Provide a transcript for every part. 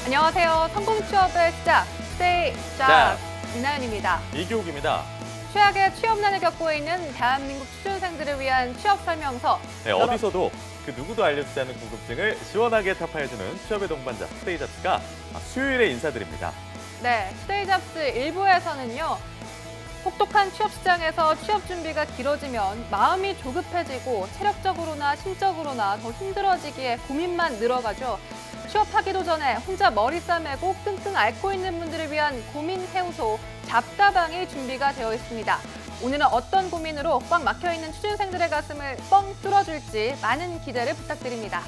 안녕하세요. 성공 취업의 시작, 스테이 잡 이나연입니다. 이교욱입니다. 최악의 취업난을 겪고 있는 대한민국 취준생들을 위한 취업 설명서. 네, 어디서도 그 누구도 알려주지 않은 궁금증을 시원하게 타파해주는 취업의 동반자 스테이 잡스가 수요일에 인사드립니다. 네, 스테이 잡스 1부에서는요. 혹독한 취업 시장에서 취업 준비가 길어지면 마음이 조급해지고 체력적으로나 심적으로나 더 힘들어지기에 고민만 늘어가죠. 취업하기도 전에 혼자 머리 싸매고 끙끙 앓고 있는 분들을 위한 고민 해우소 잡다방이 준비가 되어 있습니다. 오늘은 어떤 고민으로 꽉 막혀있는 취준생들의 가슴을 뻥 뚫어줄지 많은 기대를 부탁드립니다.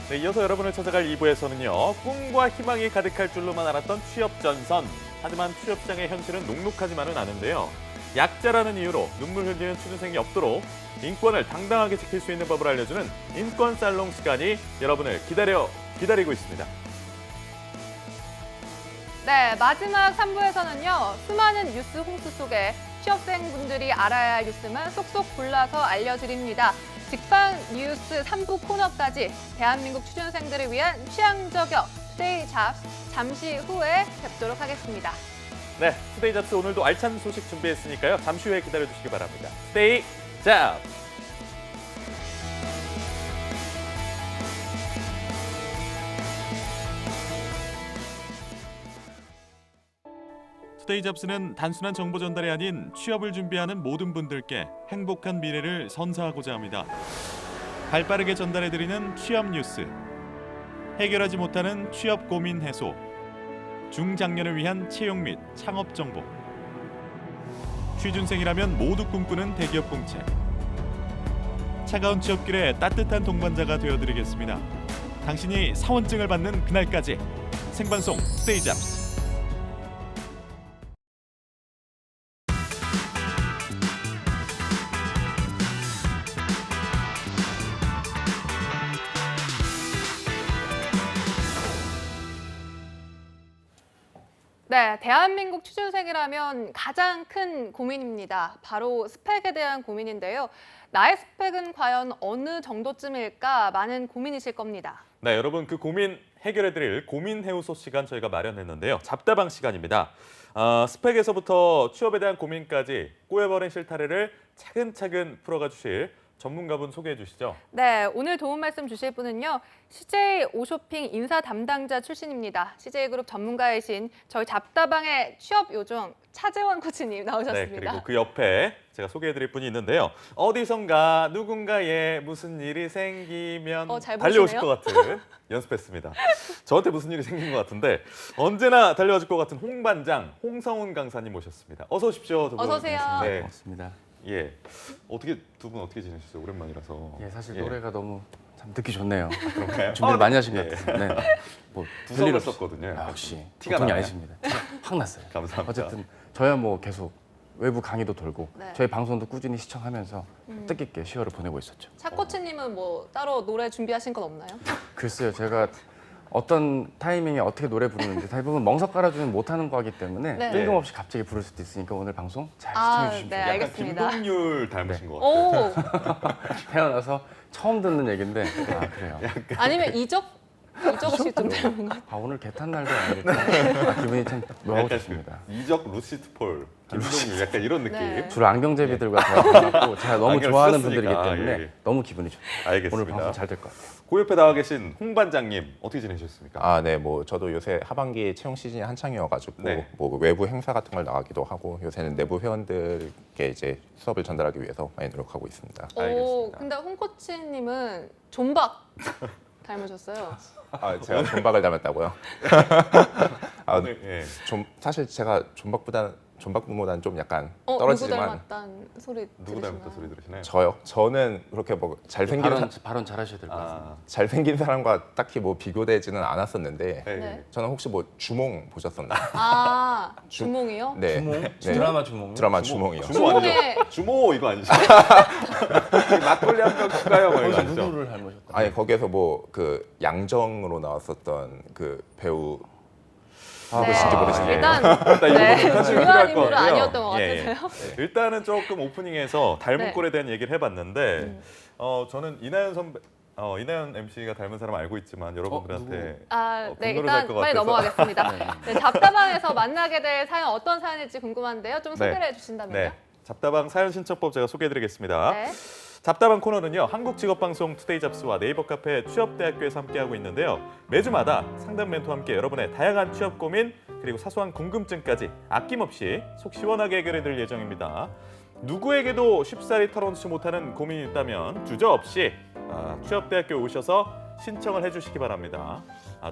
네, 이어서 여러분을 찾아갈 2부에서는요. 꿈과 희망이 가득할 줄로만 알았던 취업 전선. 하지만 취업 시장의 현실은 녹록하지만은 않은데요. 약자라는 이유로 눈물 흘리는 취준생이 없도록 인권을 당당하게 지킬 수 있는 법을 알려주는 인권 살롱 시간이 여러분을 기다리고 있습니다. 네, 마지막 3부에서는요. 수많은 뉴스 홍수 속에 취업생분들이 알아야 할 뉴스만 쏙쏙 골라서 알려드립니다. 직방 뉴스 3부 코너까지 대한민국 취준생들을 위한 취향 저격 스테이 잡스 잠시 후에 뵙도록 하겠습니다. 네, 스테이 잡스 오늘도 알찬 소식 준비했으니까요. 잠시 후에 기다려주시기 바랍니다. 스테이 잡스! 스테이 잡스는 단순한 정보 전달이 아닌 취업을 준비하는 모든 분들께 행복한 미래를 선사하고자 합니다. 발빠르게 전달해드리는 취업 뉴스, 해결하지 못하는 취업 고민 해소, 중장년을 위한 채용 및 창업 정보, 취준생이라면 모두 꿈꾸는 대기업 공채, 차가운 취업길에 따뜻한 동반자가 되어드리겠습니다. 당신이 사원증을 받는 그날까지 생방송 스테이 잡스. 네, 대한민국 취준생이라면 가장 큰 고민입니다. 바로 스펙에 대한 고민인데요. 나의 스펙은 과연 어느 정도쯤일까 많은 고민이실 겁니다. 네, 여러분 그 고민 해결해드릴 고민 해우소 시간 저희가 마련했는데요. 잡다방 시간입니다. 스펙에서부터 취업에 대한 고민까지 꼬여버린 실타래를 차근차근 풀어가 주실 전문가분 소개해 주시죠. 네, 오늘 도움 말씀 주실 분은요. CJ 오쇼핑 인사 담당자 출신입니다. CJ그룹 전문가이신 저희 잡다방의 취업 요정 차재원 코치님 나오셨습니다. 네, 그리고 그 옆에 제가 소개해 드릴 분이 있는데요. 어디선가 누군가에 무슨 일이 생기면 잘 달려오실 보시네요. 것 같은 연습했습니다. 저한테 무슨 일이 생긴 것 같은데 언제나 달려와줄 것 같은 홍반장 홍성훈 강사님 모셨습니다. 어서 오십시오. 두 분. 어서 오세요. 네. 고맙습니다. 예. 두 분 어떻게 지내셨어요? 오랜만이라서. 예, 사실 노래가 너무 참 듣기 좋네요. 그런가요? 준비를 많이 하신 것 예. 같아요. 네. 뭐 두석을 별일 없이- 썼거든요. 아, 역시 티가 보통이 나나요? 아니십니다. 티가 확 났어요. 감사합니다. 어쨌든 저야 뭐 계속 외부 강의도 돌고 네. 저희 방송도 꾸준히 시청하면서 뜻깊게 10월을 보내고 있었죠. 차 코치님은 뭐 따로 노래 준비하신 건 없나요? 글쎄요, 제가 어떤 타이밍에 어떻게 노래 부르는지 대부분 멍석 깔아주면 못하는 거기 때문에 네. 뜬금없이 갑자기 부를 수도 있으니까 오늘 방송 잘 아, 시청해 주시면 네, 좋겠습니다. 약간 알겠습니다. 김동률 닮으신 것 같아요. 오, 태어나서 처음 듣는 얘기인데 아 그래요. 아니면 이적 씨 좀 닮은 것. 아 오늘 개탄 날도 아니니까 아, 기분이 참 묘하고 약간 좋습니다. 이적 루시드 폴, 김동률 약간 이런 느낌. 네. 주로 안경제비들과 대화하고 제가 너무 안경을 좋아하는 쓰셨으니까. 분들이기 때문에 예. 너무 기분이 좋아요. 알겠습니다. 오늘 방송 잘 될 것 같아요. 그 옆에 나와 계신 홍 반장님 어떻게 지내셨습니까? 아, 네, 뭐 저도 요새 하반기 채용 시즌이 한창이어가지고 네. 뭐 외부 행사 같은 걸 나가기도 하고 요새는 내부 회원들께 이제 수업을 전달하기 위해서 많이 노력하고 있습니다. 오, 알겠습니다. 근데 홍 코치님은 존박 닮으셨어요. 아, 제가 존박을 닮았다고요? 아, 오늘, 예. 사실 제가 존박보다는 좀 약간 누구 떨어지지만 닮았다는 소리 누구 들으시나요? 닮았다 소리 들으시나요? 저요? 저는 그렇게 뭐 잘생긴 발언 잘하셔야 될 것 같습니다. 아, 잘생긴 사람과 딱히 뭐 비교되지는 않았었는데 네. 네. 저는 혹시 뭐 주몽 보셨었나요? 아, 주몽이요? 네, 주몽? 네. 드라마 주몽? 드라마 주몽이요. 주모 주몽의- 아니죠? 주모 이거 아니죠? 막걸리 한 병 줄까요? 뭐 이거 거기서 아니죠? 누구를 닮으셨다? 아니 거기에서 뭐 그 양정으로 나왔었던 그 배우 네. 모르시네요. 일단 일단 이거 네, 좀 중요한 필요할 것 인물은 같고요. 아니었던 것 예, 같아서요. 일단은 조금 오프닝에서 닮은 네. 꼴에 대한 얘기를 해봤는데 저는 이나연 선배 이나연 MC가 닮은 사람 알고 있지만 여러분들한테 네, 분노를 살 일단 것 빨리 같아서. 넘어가겠습니다. 네. 네, 잡다방에서 만나게 될 사연 어떤 사연일지 궁금한데요. 좀 소개를 네. 해주신다면요. 네, 잡다방 사연 신청법 제가 소개해드리겠습니다. 네. 잡다방 코너는요, 한국직업방송 투데이 잡스와 네이버 카페 취업대학교에서 함께하고 있는데요. 매주마다 상담 멘토와 함께 여러분의 다양한 취업 고민 그리고 사소한 궁금증까지 아낌없이 속 시원하게 해결해드릴 예정입니다. 누구에게도 쉽사리 털어놓지 못하는 고민이 있다면 주저없이 취업대학교에 오셔서 신청을 해주시기 바랍니다.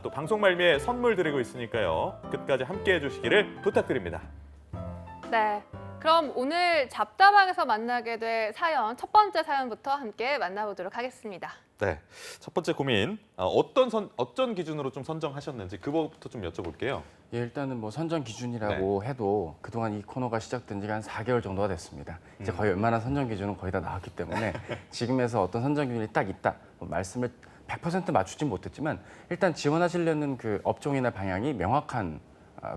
또 방송 말미에 선물 드리고 있으니까요. 끝까지 함께해 주시기를 부탁드립니다. 네. 그럼 오늘 잡다방에서 만나게 될 사연, 첫 번째 사연부터 함께 만나보도록 하겠습니다. 네, 첫 번째 고민 어떤 기준으로 좀 선정하셨는지 그거부터 좀 여쭤볼게요. 예, 일단은 뭐 선정 기준이라고 해도 그동안 이 코너가 시작된 지가 한 4개월 정도가 됐습니다. 이제 거의 웬만한 선정 기준은 거의 다 나왔기 때문에 지금에서 어떤 선정 기준이 딱 있다 말씀을 100% 맞추진 못했지만 일단 지원하시려는 그 업종이나 방향이 명확한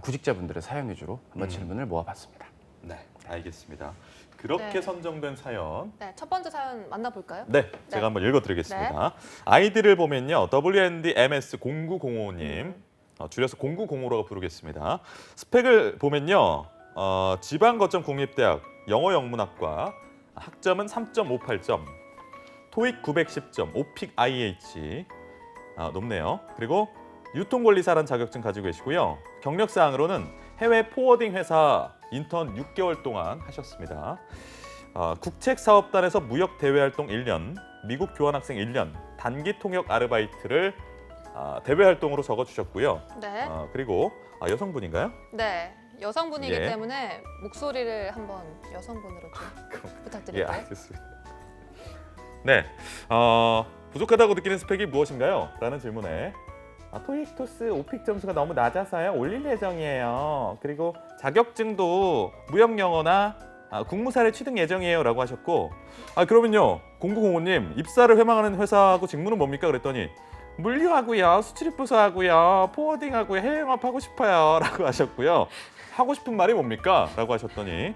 구직자분들의 사연 위주로 한번 질문을 모아봤습니다. 네, 알겠습니다. 그렇게 네. 선정된 사연. 네, 첫 번째 사연 만나볼까요? 네, 제가 한번 읽어드리겠습니다. 아이디를 보면요, WNDMS0905님, 줄여서 0905라고 부르겠습니다. 스펙을 보면요, 지방거점 국립대학 영어 영문학과, 학점은 3.58점, 토익 910점, 오픽 IH, 높네요. 그리고 유통권리사라는 자격증 가지고 계시고요. 경력 사항으로는 해외 포워딩 회사 인턴 6개월 동안 하셨습니다. 국책사업단에서 무역 대외 활동 1년, 미국 교환학생 1년, 단기 통역 아르바이트를 대외 활동으로 적어주셨고요. 네. 그리고 여성분인가요? 네. 여성분이기 예. 때문에 목소리를 한번 여성분으로 좀 예, 부탁드릴까요? 알겠습니다. 네, 부족하다고 느끼는 스펙이 무엇인가요? 라는 질문에 토익, 토스, 오픽 점수가 너무 낮아서요. 올릴 예정이에요. 그리고 자격증도 무역 영어나 국무사를 취득 예정이에요. 라고 하셨고 그러면요. 0905님 입사를 회망하는 회사하고 직무는 뭡니까? 그랬더니 물류하고요. 수출입부서하고요. 포워딩하고요. 해외 영업하고 싶어요. 라고 하셨고요. 하고 싶은 말이 뭡니까? 라고 하셨더니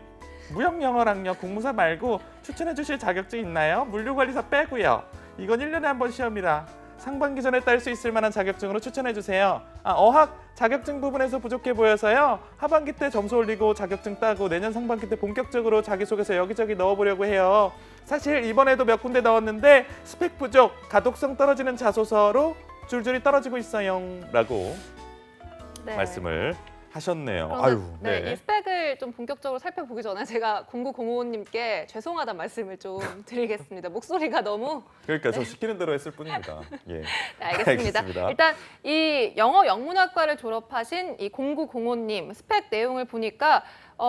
무역 영어랑요. 국무사 말고 추천해 주실 자격증 있나요? 물류관리사 빼고요. 이건 1년에 한 번 시험이라 상반기 전에 딸 수 있을 만한 자격증으로 추천해 주세요. 어학 자격증 부분에서 부족해 보여서요. 하반기 때 점수 올리고 자격증 따고 내년 상반기 때 본격적으로 자기소개서 여기저기 넣어보려고 해요. 사실 이번에도 몇 군데 넣었는데 스펙 부족, 가독성 떨어지는 자소서로 줄줄이 떨어지고 있어요. 라고 네. 말씀을 하셨네요. 그러면 이 스펙을 좀 본격적으로 살펴보기 전에 제가 0905님께 죄송하다는 말씀을 좀 드리겠습니다. 목소리가 너무 그러니까 저 시키는 대로 했을 뿐입니다. 예. 네, 알겠습니다. 알겠습니다. 일단 이 영어 영문학과를 졸업하신 이 0905님 스펙 내용을 보니까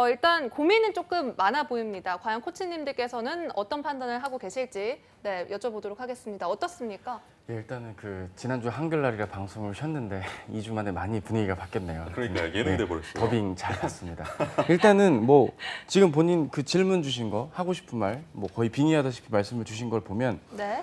일단 고민은 조금 많아 보입니다. 과연 코치님들께서는 어떤 판단을 하고 계실지 여쭤보도록 하겠습니다. 어떻습니까? 예, 일단은 그 지난주 한글날이라 방송을 쉬었는데 2주 만에 많이 분위기가 바뀌었네요. 그러니까 예능돼 버렸어요. 더빙 잘 봤습니다. 일단은 뭐 지금 본인 그 질문 주신 거 하고 싶은 말 뭐 거의 빙의하다시피 말씀을 주신 걸 보면 네.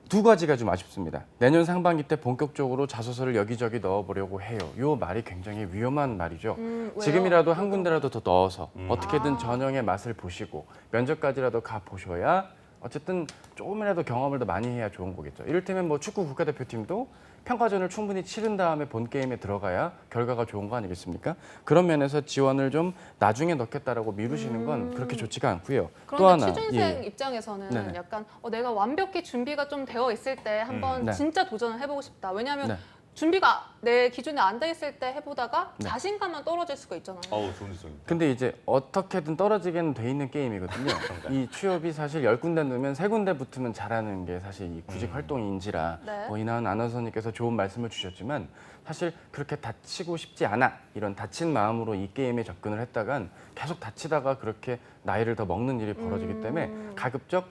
두 가지가 좀 아쉽습니다. 내년 상반기 때 본격적으로 자소서를 여기저기 넣어보려고 해요. 이 말이 굉장히 위험한 말이죠. 왜요? 지금이라도 한 군데라도 더 넣어서 어떻게든 전형의 맛을 보시고 면접까지라도 가 보셔야 어쨌든 조금이라도 경험을 더 많이 해야 좋은 거겠죠. 이를테면 뭐 축구 국가대표팀도 평가전을 충분히 치른 다음에 본 게임에 들어가야 결과가 좋은 거 아니겠습니까? 그런 면에서 지원을 좀 나중에 넣겠다라고 미루시는 건 그렇게 좋지가 않고요. 또 그런데 하나, 취준생 예. 입장에서는 네네. 약간 내가 완벽히 준비가 좀 되어 있을 때 한번 네. 진짜 도전을 해보고 싶다. 왜냐하면 네. 준비가 내 기준에 안 돼 있을 때 해보다가 네. 자신감만 떨어질 수가 있잖아요. 좋은 지적입니다. 근데 이제 어떻게든 떨어지게는 돼 있는 게임이거든요. 이 취업이 사실 10군데 넣으면 3군데 붙으면 잘하는 게 사실 이 구직 활동인지라 네. 이나은 아나운서님께서 좋은 말씀을 주셨지만 사실 그렇게 다치고 싶지 않아 이런 다친 마음으로 이 게임에 접근을 했다간 계속 다치다가 그렇게 나이를 더 먹는 일이 벌어지기 때문에 가급적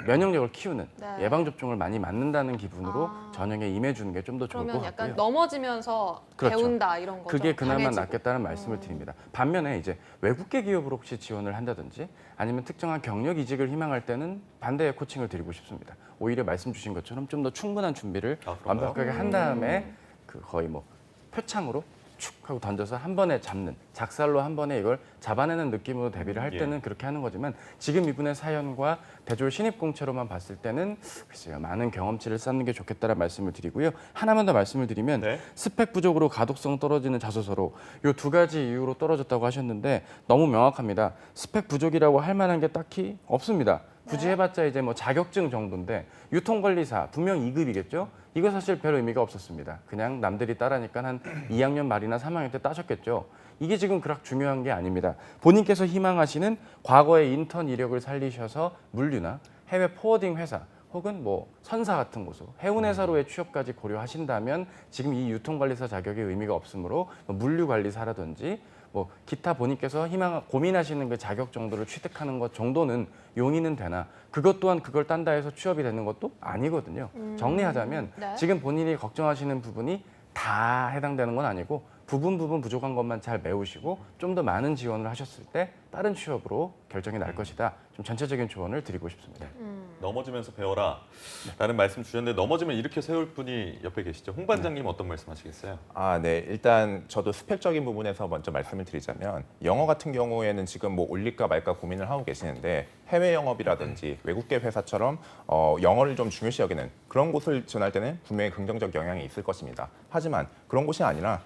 면역력을 키우는 네. 예방접종을 많이 맞는다는 기분으로 전형에 임해주는 게 좀 더 좋을 것 그러면 같고요. 약간 넘어지면서 그렇죠. 배운다 이런 거죠. 그게 그나마 강해지고. 낫겠다는 말씀을 드립니다. 반면에 이제 외국계 기업으로 혹시 지원을 한다든지 아니면 특정한 경력 이직을 희망할 때는 반대의 코칭을 드리고 싶습니다. 오히려 말씀 주신 것처럼 좀 더 충분한 준비를 그런가요? 완벽하게 한 다음에 그 거의 뭐 표창으로 축 하고 던져서 한 번에 잡는, 작살로 한 번에 이걸 잡아내는 느낌으로 데뷔를 할 예. 때는 그렇게 하는 거지만 지금 이분의 사연과 대졸 신입공채로만 봤을 때는 글쎄요, 많은 경험치를 쌓는 게 좋겠다는 말씀을 드리고요. 하나만 더 말씀을 드리면 네. 스펙 부족으로 가독성 떨어지는 자소서로 이 두 가지 이유로 떨어졌다고 하셨는데 너무 명확합니다. 스펙 부족이라고 할 만한 게 딱히 없습니다. 굳이 네. 해봤자 이제 뭐 자격증 정도인데 유통관리사 분명 2급이겠죠? 이거 사실 별 의미가 없었습니다. 그냥 남들이 따라니까 한 2학년 말이나 3학년 때 따셨겠죠. 이게 지금 그렇게 중요한 게 아닙니다. 본인께서 희망하시는 과거의 인턴 이력을 살리셔서 물류나 해외 포워딩 회사 혹은 뭐 선사 같은 곳으로 해운회사로의 취업까지 고려하신다면 지금 이 유통관리사 자격의 의미가 없으므로 뭐 물류관리사라든지 뭐 기타 본인께서 고민하시는 그 자격 정도를 취득하는 것 정도는 용의는 되나 그것 또한 그걸 딴다 해서 취업이 되는 것도 아니거든요. 정리하자면 네. 지금 본인이 걱정하시는 부분이 다 해당되는 건 아니고 부분 부족한 것만 잘 메우시고 좀 더 많은 지원을 하셨을 때 다른 취업으로 결정이 날 것이다. 좀 전체적인 조언을 드리고 싶습니다. 넘어지면서 배워라 라는 말씀 주셨는데 넘어지면 이렇게 세울 분이 옆에 계시죠. 홍 반장님 어떤 말씀 하시겠어요? 네. 일단 저도 스펙적인 부분에서 먼저 말씀을 드리자면 영어 같은 경우에는 지금 뭐 올릴까 말까 고민을 하고 계시는데 해외 영업이라든지 외국계 회사처럼 영어를 좀 중요시 여기는 그런 곳을 지원할 때는 분명히 긍정적 영향이 있을 것입니다. 하지만 그런 곳이 아니라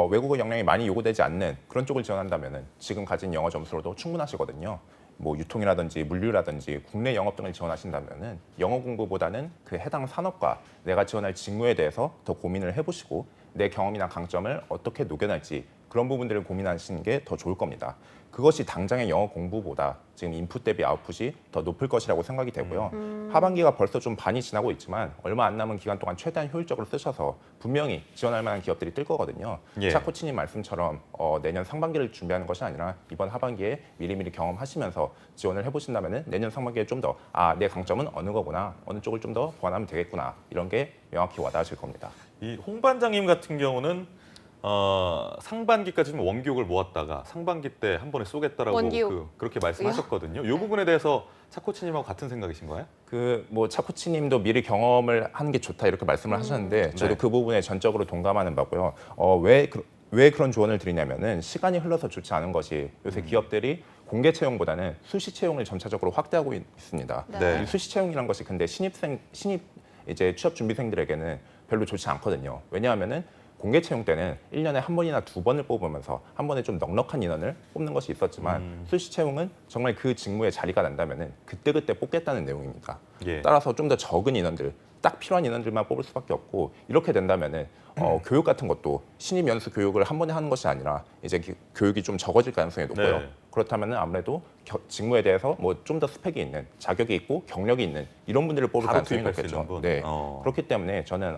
외국어 역량이 많이 요구되지 않는 그런 쪽을 지원한다면은 지금 가진 영어 점수로도 충분하시거든요. 뭐 유통이라든지 물류라든지 국내 영업 등을 지원하신다면은 영어 공부보다는 그 해당 산업과 내가 지원할 직무에 대해서 더 고민을 해보시고 내 경험이나 강점을 어떻게 녹여낼지 그런 부분들을 고민하시는 게 더 좋을 겁니다. 그것이 당장의 영어 공부보다 지금 인풋 대비 아웃풋이 더 높을 것이라고 생각이 되고요. 하반기가 벌써 좀 반이 지나고 있지만 얼마 안 남은 기간 동안 최대한 효율적으로 쓰셔서 분명히 지원할 만한 기업들이 뜰 거거든요. 예. 차 코치님 말씀처럼 내년 상반기를 준비하는 것이 아니라 이번 하반기에 미리미리 경험하시면서 지원을 해보신다면 내년 상반기에 좀 더 내 강점은 어느 거구나, 어느 쪽을 좀 더 보완하면 되겠구나 이런 게 명확히 와닿으실 겁니다. 이 홍 반장님 같은 경우는 상반기까지 좀 원기옥을 모았다가 상반기 때 한 번에 쏘겠다라고 원기옥. 그렇게 말씀하셨거든요. 이 부분에 대해서 차코치님하고 같은 생각이신 거예요? 뭐 차코치님도 미리 경험을 하는 게 좋다 이렇게 말씀을 하셨는데 저도 네. 그 부분에 전적으로 동감하는 바고요. 왜 그런 조언을 드리냐면은 시간이 흘러서 좋지 않은 것이 요새 기업들이 공개 채용보다는 수시 채용을 점차적으로 확대하고 있습니다. 네. 이 수시 채용이란 것이 근데 신입 이제 취업 준비생들에게는 별로 좋지 않거든요. 왜냐하면은 공개 채용 때는 1년에 한 번이나 두 번을 뽑으면서 한 번에 좀 넉넉한 인원을 뽑는 것이 있었지만 수시 채용은 정말 그 직무에 자리가 난다면은 그때그때 뽑겠다는 내용입니다. 예. 따라서 좀 더 적은 인원들, 딱 필요한 인원들만 뽑을 수밖에 없고 이렇게 된다면은 교육 같은 것도 신입 연수 교육을 한 번에 하는 것이 아니라 이제 교육이 좀 적어질 가능성이 높고요. 네. 그렇다면은 아무래도 직무에 대해서 뭐 좀 더 스펙이 있는, 자격이 있고 경력이 있는 이런 분들을 뽑을 바로 가능성이 투입할 수 높겠죠. 있는 분. 네. 그렇기 때문에 저는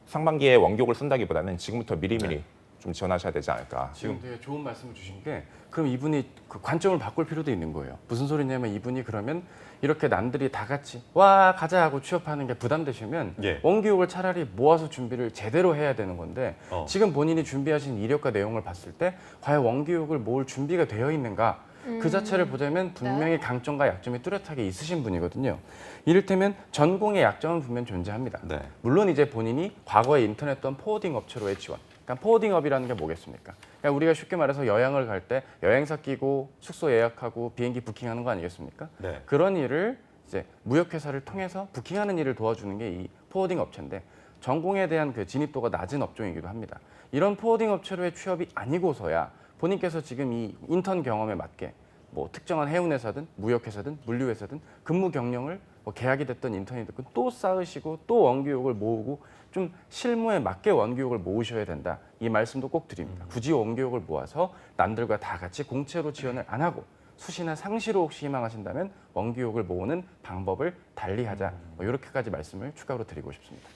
상반기에 원격을 쓴다기보다는 지금부터 미리미리 좀 지원하셔야 되지 않을까. 지금 되게 좋은 말씀을 주신 게 그럼 이분이 그 관점을 바꿀 필요도 있는 거예요. 무슨 소리냐면 이분이 그러면 이렇게 남들이 다 같이 와 가자 하고 취업하는 게 부담되시면 예. 원기옥을 차라리 모아서 준비를 제대로 해야 되는 건데 지금 본인이 준비하신 이력과 내용을 봤을 때 과연 원기옥을 모을 준비가 되어 있는가 그 자체를 보자면 분명히 강점과 약점이 뚜렷하게 있으신 분이거든요. 이를테면 전공의 약점은 분명 존재합니다. 네. 물론 이제 본인이 과거에 인터넷 또는 포워딩 업체로의 지원. 그러니까 포워딩업이라는 게 뭐겠습니까? 그러니까 우리가 쉽게 말해서 여행을 갈 때 여행사 끼고 숙소 예약하고 비행기 부킹하는 거 아니겠습니까? 네. 그런 일을 이제 무역회사를 통해서 부킹하는 일을 도와주는 게 이 포워딩 업체인데 전공에 대한 그 진입도가 낮은 업종이기도 합니다. 이런 포워딩 업체로의 취업이 아니고서야 본인께서 지금 이 인턴 경험에 맞게 뭐 특정한 해운회사든 무역회사든 물류회사든 근무 경력을 뭐 계약이 됐던 인턴이 됐건 또 쌓으시고 또 원기옥을 모으고 좀 실무에 맞게 원기옥을 모으셔야 된다. 이 말씀도 꼭 드립니다. 굳이 원기옥을 모아서 남들과 다 같이 공채로 지원을 안 하고 수시나 상시로 혹시 희망하신다면 원기옥을 모으는 방법을 달리하자. 뭐 이렇게까지 말씀을 추가로 드리고 싶습니다.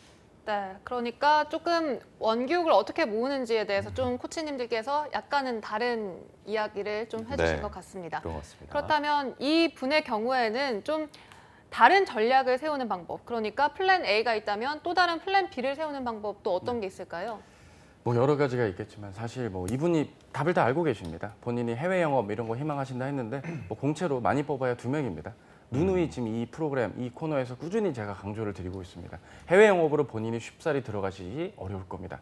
네, 그러니까 조금 원기옥을 어떻게 모으는지에 대해서 좀 코치님들께서 약간은 다른 이야기를 좀 해주신 네. 것 같습니다. 그런 것 같습니다. 그렇다면 이 분의 경우에는 좀 다른 전략을 세우는 방법, 그러니까 플랜 A가 있다면 또 다른 플랜 B를 세우는 방법도 어떤 게 있을까요? 뭐 여러 가지가 있겠지만 사실 뭐 이분이 답을 다 알고 계십니다. 본인이 해외 영업 이런 거 희망하신다 했는데 뭐 공채로 많이 뽑아야 2명입니다. 누누이 지금 이 프로그램, 이 코너에서 꾸준히 제가 강조를 드리고 있습니다. 해외 영업으로 본인이 쉽사리 들어가시기 어려울 겁니다.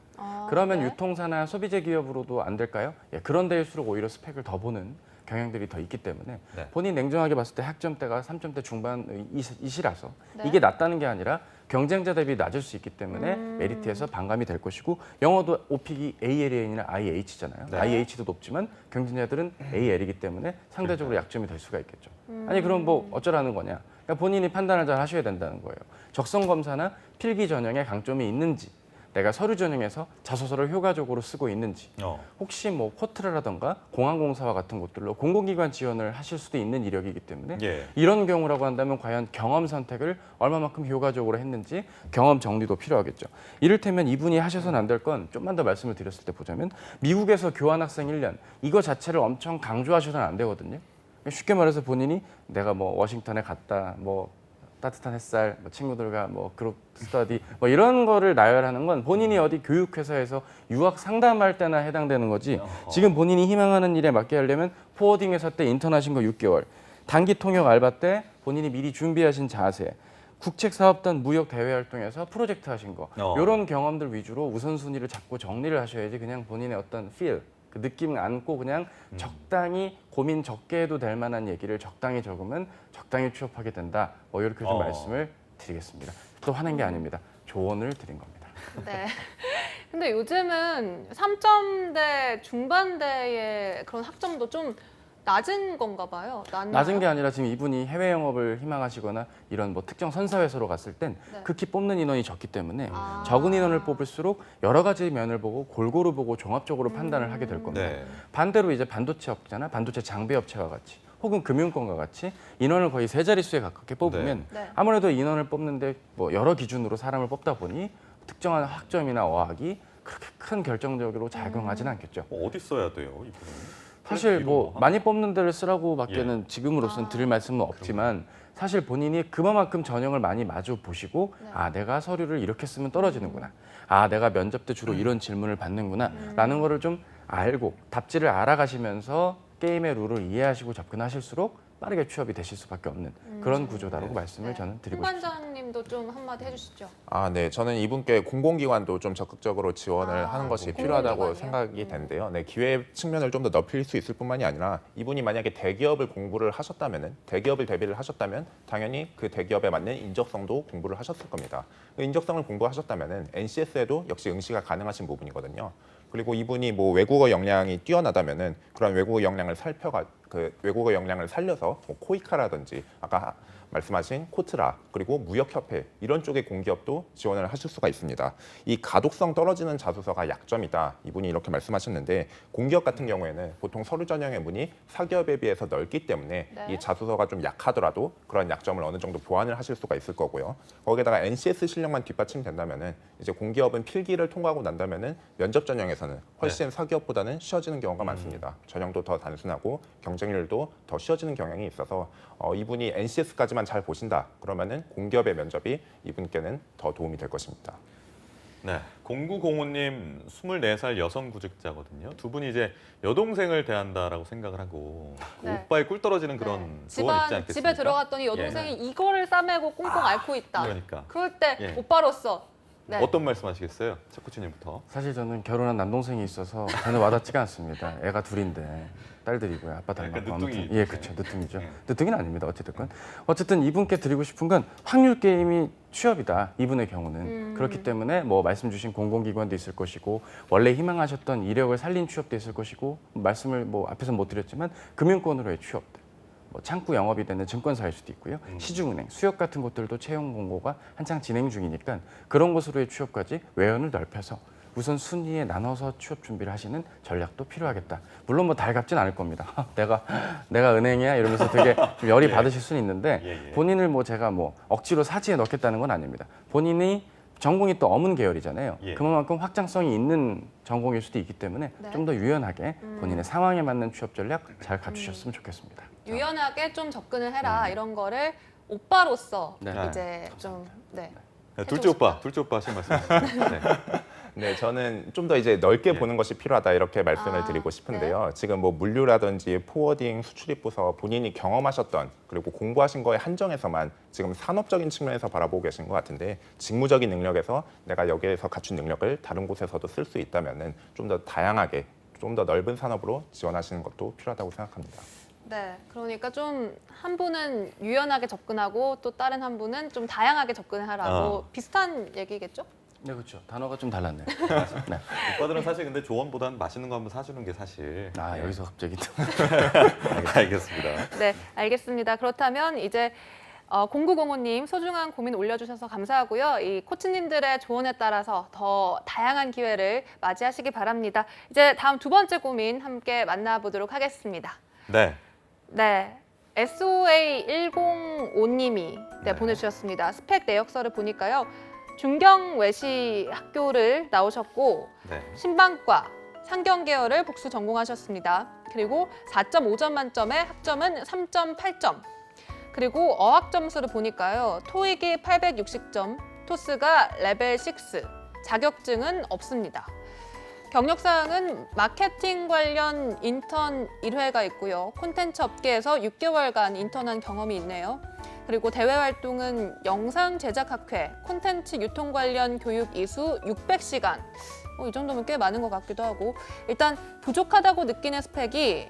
그러면 네. 유통사나 소비재 기업으로도 안 될까요? 예, 그런 데일수록 오히려 스펙을 더 보는 경향들이 더 있기 때문에 네. 본인 냉정하게 봤을 때 학점대가 3점대 중반이시라서 네. 이게 낮다는 게 아니라 경쟁자 대비 낮을 수 있기 때문에 메리트에서 반감이 될 것이고 영어도 오픽이 ALAN이나 IH잖아요. 네. IH도 높지만 경쟁자들은 AL이기 때문에 상대적으로 약점이 될 수가 있겠죠. 아니 그럼 뭐 어쩌라는 거냐. 그러니까 본인이 판단을 잘 하셔야 된다는 거예요. 적성 검사나 필기 전형에 강점이 있는지 내가 서류 전형에서 자소서를 효과적으로 쓰고 있는지 혹시 뭐 코트라라던가 공항공사와 같은 곳들로 공공기관 지원을 하실 수도 있는 이력이기 때문에 예. 이런 경우라고 한다면 과연 경험 선택을 얼마만큼 효과적으로 했는지 경험 정리도 필요하겠죠. 이를테면 이분이 하셔서는 안 될 건 좀만 더 말씀을 드렸을 때 보자면 미국에서 교환학생 1년 이거 자체를 엄청 강조하셔서는 안 되거든요. 쉽게 말해서 본인이 내가 뭐 워싱턴에 갔다 뭐 따뜻한 햇살, 뭐 친구들과 뭐 그룹 스터디 뭐 이런 거를 나열하는 건 본인이 어디 교육회사에서 유학 상담할 때나 해당되는 거지. 지금 본인이 희망하는 일에 맞게 하려면 포워딩 회사 때 인턴하신 거 6개월, 단기 통역 알바 때 본인이 미리 준비하신 자세, 국책사업단 무역 대외 활동에서 프로젝트 하신 거 이런 경험들 위주로 우선순위를 잡고 정리를 하셔야지 그냥 본인의 어떤 feel 그 느낌 안고 그냥 적당히 고민 적게 해도 될 만한 얘기를 적당히 적으면 적당히 취업하게 된다. 뭐 이렇게 좀 말씀을 드리겠습니다. 또 화낸 게 아닙니다. 조언을 드린 겁니다. 네. 근데 요즘은 3점대 중반대의 그런 학점도 좀 낮은 건가 봐요. 낮은 게 아니라 지금 이분이 해외 영업을 희망하시거나 이런 뭐 특정 선사회사로 갔을 땐 네. 극히 뽑는 인원이 적기 때문에 적은 인원을 뽑을수록 여러 가지 면을 보고 골고루 보고 종합적으로 판단을 하게 될 겁니다. 네. 반대로 이제 반도체 업체나 반도체 장비 업체와 같이 혹은 금융권과 같이 인원을 거의 세 자릿수에 가깝게 뽑으면 네. 네. 아무래도 인원을 뽑는데 뭐 여러 기준으로 사람을 뽑다 보니 특정한 학점이나 어학이 그렇게 큰 결정적으로 작용하지는 않겠죠. 어디 써야 돼요, 이분은? 사실 뭐 하나? 많이 뽑는 데를 쓰라고밖에는 지금으로서는 드릴 말씀은 없지만 사실 본인이 그만큼 전형을 많이 마주 보시고 아 내가 서류를 이렇게 쓰면 떨어지는구나. 아 내가 면접 때 주로 이런 질문을 받는구나 라는 거를 좀 알고 답지를 알아가시면서 게임의 룰을 이해하시고 접근하실수록 빠르게 취업이 되실 수밖에 없는 그런 구조다라고 말씀을 저는 드리고 홍 싶습니다. 관장님도 좀 한마디 해주시죠. 네, 저는 이분께 공공기관도 좀 적극적으로 지원을 하는 것이 필요하다고 공공기관이요? 생각이 되는데요. 네, 기회 측면을 좀 더 넓힐 수 있을 뿐만이 아니라 이분이 만약에 대기업을 공부를 하셨다면은 대기업을 대비를 하셨다면 당연히 그 대기업에 맞는 인적성도 공부를 하셨을 겁니다. 그 인적성을 공부하셨다면은 NCS에도 역시 응시가 가능하신 부분이거든요. 그리고 이분이 뭐 외국어 역량이 뛰어나다면은 그런 외국어 역량을 외국어 역량을 살려서 뭐 코이카라든지 아까 말씀하신 코트라 그리고 무역협회 이런 쪽의 공기업도 지원을 하실 수가 있습니다. 이 가독성 떨어지는 자소서가 약점이다. 이분이 이렇게 말씀하셨는데 공기업 같은 경우에는 보통 서류 전형의 문이 사기업에 비해서 넓기 때문에 네. 이 자소서가 좀 약하더라도 그런 약점을 어느 정도 보완을 하실 수가 있을 거고요. 거기에다가 NCS 실력만 뒷받침된다면은 이제 공기업은 필기를 통과하고 난다면은 면접 전형에서는 훨씬 사기업보다는 쉬워지는 경우가 많습니다. 전형도 더 단순하고 경쟁률도 더 쉬워지는 경향이 있어서 이분이 NCS까지만 잘 보신다 그러면은 공기업의 면접이 이분께는 더 도움이 될 것입니다. 네, 0905님 24살 여성 구직자거든요. 두 분이 이제 여동생을 대한다라고 생각을 하고 그 네. 오빠에 꿀 떨어지는 그런 조언 있지 않겠습니까? 집에 들어갔더니 여동생이 이거를 싸매고 꽁꽁 앓고 있다. 그러니까. 그럴 때 예. 오빠로서 네. 어떤 말씀하시겠어요? 차쿠치님부터. 사실 저는 결혼한 남동생이 있어서 전혀 와닿지가 않습니다. 애가 둘인데 딸들이고요. 아빠 닮았고 약간 아무튼 늦둥이. 예, 그렇죠. 늦둥이죠. 네. 늦둥이는 아닙니다. 어쨌든 이분께 드리고 싶은 건 확률 게임이 취업이다. 이분의 경우는 그렇기 때문에 뭐 말씀 주신 공공기관도 있을 것이고 원래 희망하셨던 이력을 살린 취업도 있을 것이고 말씀을 뭐 앞에서 못 드렸지만 금융권으로의 취업들. 뭐 창구 영업이 되는 증권사일 수도 있고요. 시중은행, 수역 같은 곳들도 채용 공고가 한창 진행 중이니까 그런 곳으로의 취업까지 외연을 넓혀서 우선 순위에 나눠서 취업 준비를 하시는 전략도 필요하겠다. 물론 뭐 달갑진 않을 겁니다. 내가 은행이야 이러면서 되게 좀 열이 받으실 수는 있는데 본인을 뭐 제가 뭐 억지로 사지에 넣겠다는 건 아닙니다. 본인이 전공이 또 어문 계열이잖아요. 그만큼 확장성이 있는 전공일 수도 있기 때문에 네. 좀 더 유연하게 본인의 상황에 맞는 취업 전략 잘 갖추셨으면 좋겠습니다. 유연하게 좀 접근을 해라 이런 거를 오빠로서 네. 이제 좀 둘째 오빠 하신 말씀. 네. 네, 저는 좀 더 이제 넓게 예. 보는 것이 필요하다 이렇게 말씀을 드리고 싶은데요. 지금 뭐 물류라든지 포워딩, 수출입 부서 본인이 경험하셨던 그리고 공부하신 거에 한정해서만 지금 산업적인 측면에서 바라보고 계신 것 같은데 직무적인 능력에서 내가 여기에서 갖춘 능력을 다른 곳에서도 쓸 수 있다면은 좀 더 다양하게 좀 더 넓은 산업으로 지원하시는 것도 필요하다고 생각합니다. 네, 그러니까 좀 한 분은 유연하게 접근하고 또 다른 한 분은 좀 다양하게 접근하라고 비슷한 얘기겠죠? 네, 그렇죠. 단어가 좀 달랐네요. 네. 오빠들은 사실 근데 조언보다는 맛있는 거 한번 사주는 게 사실. 아, 여기서 갑자기 또. 알겠습니다. 네, 알겠습니다. 그렇다면 이제 0905님 소중한 고민 올려주셔서 감사하고요. 이 코치님들의 조언에 따라서 더 다양한 기회를 맞이하시기 바랍니다. 이제 다음 두 번째 고민 함께 만나보도록 하겠습니다. 네. 네, SOA105님이 네. 보내주셨습니다. 스펙 내역서를 보니까요. 중경외시 학교를 나오셨고 네. 신방과 상경 계열을 복수 전공하셨습니다. 그리고 4.5점 만점에 학점은 3.8점. 그리고 어학 점수를 보니까요. 토익이 860점, 토스가 레벨 6, 자격증은 없습니다. 경력사항은 마케팅 관련 인턴 1회가 있고요. 콘텐츠 업계에서 6개월간 인턴한 경험이 있네요. 그리고 대외 활동은 영상 제작 학회, 콘텐츠 유통 관련 교육 이수 600시간. 이 정도면 꽤 많은 것 같기도 하고. 일단 부족하다고 느끼는 스펙이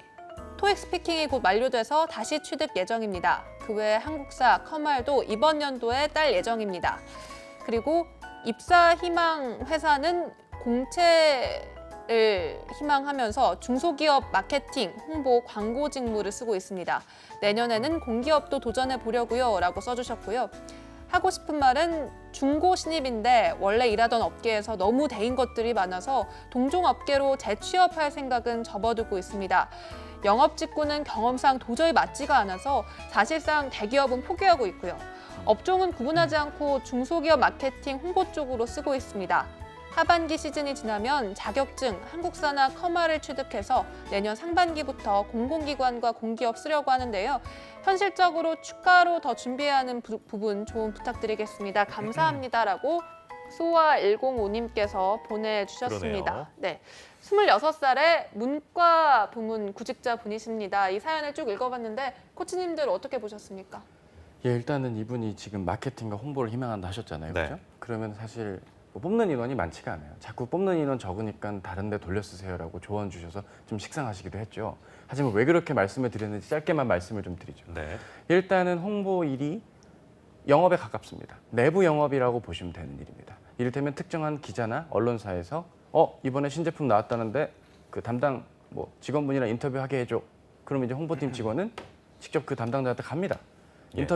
토익 스피킹이 곧 만료돼서 다시 취득 예정입니다. 그 외에 한국사, 커말도 이번 연도에 딸 예정입니다. 그리고 입사 희망 회사는 공채를 희망하면서 중소기업 마케팅, 홍보, 광고 직무를 쓰고 있습니다. 내년에는 공기업도 도전해 보려고요 라고 써주셨고요. 하고 싶은 말은 중고 신입인데 원래 일하던 업계에서 너무 대인 것들이 많아서 동종 업계로 재취업할 생각은 접어두고 있습니다. 영업 직구는 경험상 도저히 맞지가 않아서 사실상 대기업은 포기하고 있고요. 업종은 구분하지 않고 중소기업 마케팅 홍보 쪽으로 쓰고 있습니다. 하반기 시즌이 지나면 자격증, 한국사나 커마를 취득해서 내년 상반기부터 공공기관과 공기업 쓰려고 하는데요. 현실적으로 추가로 더 준비해야 하는 부분 조언 부탁드리겠습니다. 감사합니다라고 소아105님께서 보내주셨습니다. 그러네요. 네, 26살의 문과 부문 구직자 분이십니다. 이 사연을 쭉 읽어봤는데 코치님들 어떻게 보셨습니까? 예, 일단은 이분이 지금 마케팅과 홍보를 희망한다 하셨잖아요. 네. 그렇죠? 그러면 사실 뭐 뽑는 인원이 많지가 않아요. 자꾸 뽑는 인원 적으니까 다른 데 돌려 쓰세요라고 조언 주셔서 좀 식상하시기도 했죠. 하지만 왜 그렇게 말씀을 드렸는지 짧게만 말씀을 좀 드리죠. 네. 일단은 홍보 일이 영업에 가깝습니다. 내부 영업이라고 보시면 되는 일입니다. 이를테면 특정한 기자나 언론사에서 이번에 신제품 나왔다는데 그 담당 뭐 직원분이랑 인터뷰하게 해줘. 그럼 이제 홍보팀 직원은 직접 그 담당자한테 갑니다. 예.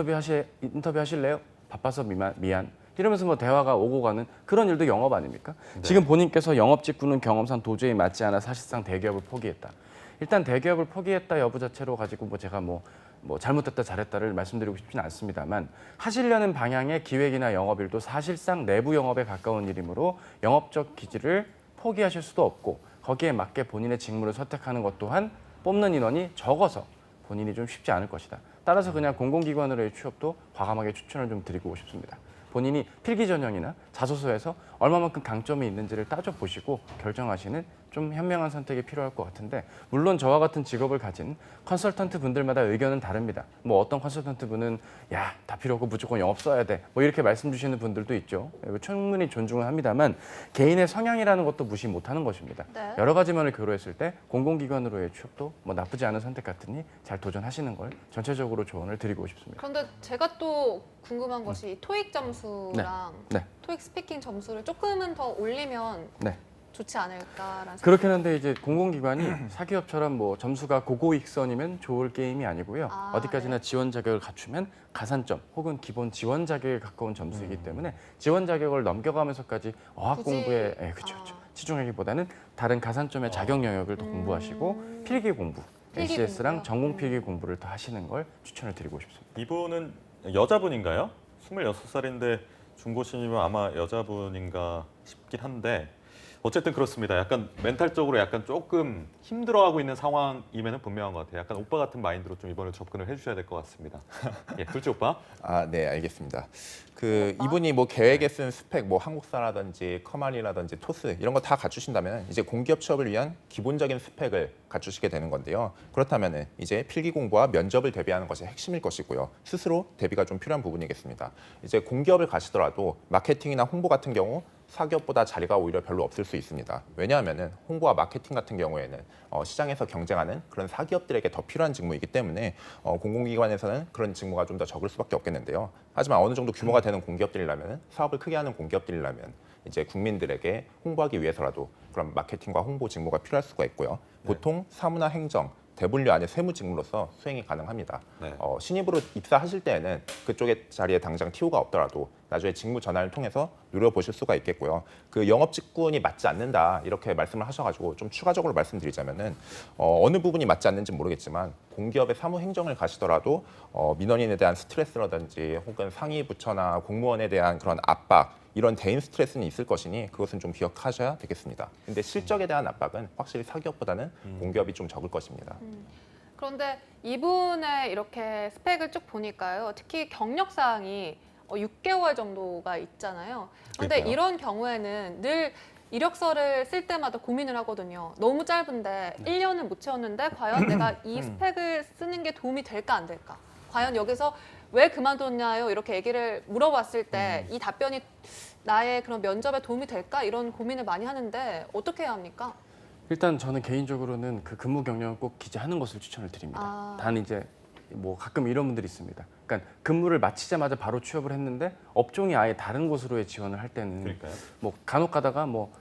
인터뷰하실래요? 바빠서 미안. 이러면서 뭐 대화가 오고 가는 그런 일도 영업 아닙니까? 네. 지금 본인께서 영업 직구는 경험상 도저히 맞지 않아 사실상 대기업을 포기했다. 일단 대기업을 포기했다 여부 자체로 가지고 뭐 제가 뭐 잘못됐다 잘했다를 말씀드리고 싶지는 않습니다만 하시려는 방향의 기획이나 영업일도 사실상 내부 영업에 가까운 일이므로 영업적 기질을 포기하실 수도 없고 거기에 맞게 본인의 직무를 선택하는 것 또한 뽑는 인원이 적어서 본인이 좀 쉽지 않을 것이다. 따라서 그냥 공공기관으로의 취업도 과감하게 추천을 좀 드리고 싶습니다. 본인이 필기 전형이나 자소서에서 얼마만큼 강점이 있는지를 따져보시고 결정하시는 좀 현명한 선택이 필요할 것 같은데 물론 저와 같은 직업을 가진 컨설턴트 분들마다 의견은 다릅니다. 뭐 어떤 컨설턴트 분은 야, 다 필요 없고 무조건 영업 써야 돼. 뭐 이렇게 말씀 주시는 분들도 있죠. 충분히 존중은 합니다만 개인의 성향이라는 것도 무시 못하는 것입니다. 네. 여러 가지 면을 고려했을 때 공공기관으로의 취업도 뭐 나쁘지 않은 선택 같으니 잘 도전하시는 걸 전체적으로 조언을 드리고 싶습니다. 그런데 제가 또 궁금한 것이 토익 점수랑 네. 토익 스피킹 점수를 조금은 더 올리면 네. 좋지 않을까라는 생각. 그렇긴 한데 이제 공공기관이 사기업처럼 뭐 점수가 고고익선이면 좋을 게임이 아니고요. 아, 어디까지나 네. 지원 자격을 갖추면 가산점 혹은 기본 지원 자격에 가까운 점수이기 때문에 지원 자격을 넘겨가면서까지 어학 굳이- 공부에 그렇죠. 치중하기보다는 다른 가산점의 자격 영역을 더 공부하시고 필기 공부, 필기 NCS랑 공부요? 전공 필기 공부를 더 하시는 걸 추천을 드리고 싶습니다. 이분은 여자분인가요? 26살인데 중고 신입은 아마 여자분인가 싶긴 한데 어쨌든 그렇습니다. 약간 멘탈적으로 약간 조금 힘들어하고 있는 상황임에는 분명한 것 같아요. 약간 오빠 같은 마인드로 좀 이번에 접근을 해주셔야 될 것 같습니다. 예, 둘째 오빠. 아, 네, 알겠습니다. 이분이 뭐 계획에 쓴 스펙, 뭐 한국사라든지 커말이라든지 토스 이런 거 다 갖추신다면 이제 공기업 취업을 위한 기본적인 스펙을 갖추시게 되는 건데요. 그렇다면은 이제 필기 공부와 면접을 대비하는 것이 핵심일 것이고요. 스스로 대비가 좀 필요한 부분이겠습니다. 이제 공기업을 가시더라도 마케팅이나 홍보 같은 경우 사기업보다 자리가 오히려 별로 없을 수 있습니다. 왜냐하면 홍보와 마케팅 같은 경우에는 시장에서 경쟁하는 그런 사기업들에게 더 필요한 직무이기 때문에 공공기관에서는 그런 직무가 좀 더 적을 수밖에 없겠는데요. 하지만 어느 정도 규모가 되는 공기업들이라면 사업을 크게 하는 공기업들이라면 이제 국민들에게 홍보하기 위해서라도 그런 마케팅과 홍보 직무가 필요할 수가 있고요. 보통 사무나 행정, 대분류 안에 세무 직무로서 수행이 가능합니다. 네. 신입으로 입사하실 때에는 그쪽의 자리에 당장 TO가 없더라도 나중에 직무 전환을 통해서 누려보실 수가 있겠고요. 그 영업 직군이 맞지 않는다 이렇게 말씀을 하셔가지고 좀 추가적으로 말씀드리자면은 어느 부분이 맞지 않는지 모르겠지만 공기업의 사무 행정을 가시더라도 민원인에 대한 스트레스라든지 혹은 상위 부처나 공무원에 대한 그런 압박 이런 대인 스트레스는 있을 것이니 그것은 좀 기억하셔야 되겠습니다. 근데 실적에 대한 압박은 확실히 사기업보다는 공기업이 좀 적을 것입니다. 그런데 이분의 이렇게 스펙을 쭉 보니까요. 특히 경력사항이 6개월 정도가 있잖아요. 그런데 그러니까요. 이런 경우에는 늘 이력서를 쓸 때마다 고민을 하거든요. 너무 짧은데 1년을 못 채웠는데 과연 내가 이 스펙을 쓰는 게 도움이 될까 안 될까? 과연 여기서 왜 그만뒀냐요? 이렇게 얘기를 물어봤을 때 이 답변이 나의 그런 면접에 도움이 될까? 이런 고민을 많이 하는데 어떻게 해야 합니까? 일단 저는 개인적으로는 그 근무 경력을 꼭 기재하는 것을 추천을 드립니다. 아. 단 이제 뭐 가끔 이런 분들이 있습니다. 그러니까 근무를 마치자마자 바로 취업을 했는데 업종이 아예 다른 곳으로의 지원을 할 때는 그러니까요. 뭐 간혹 가다가 뭐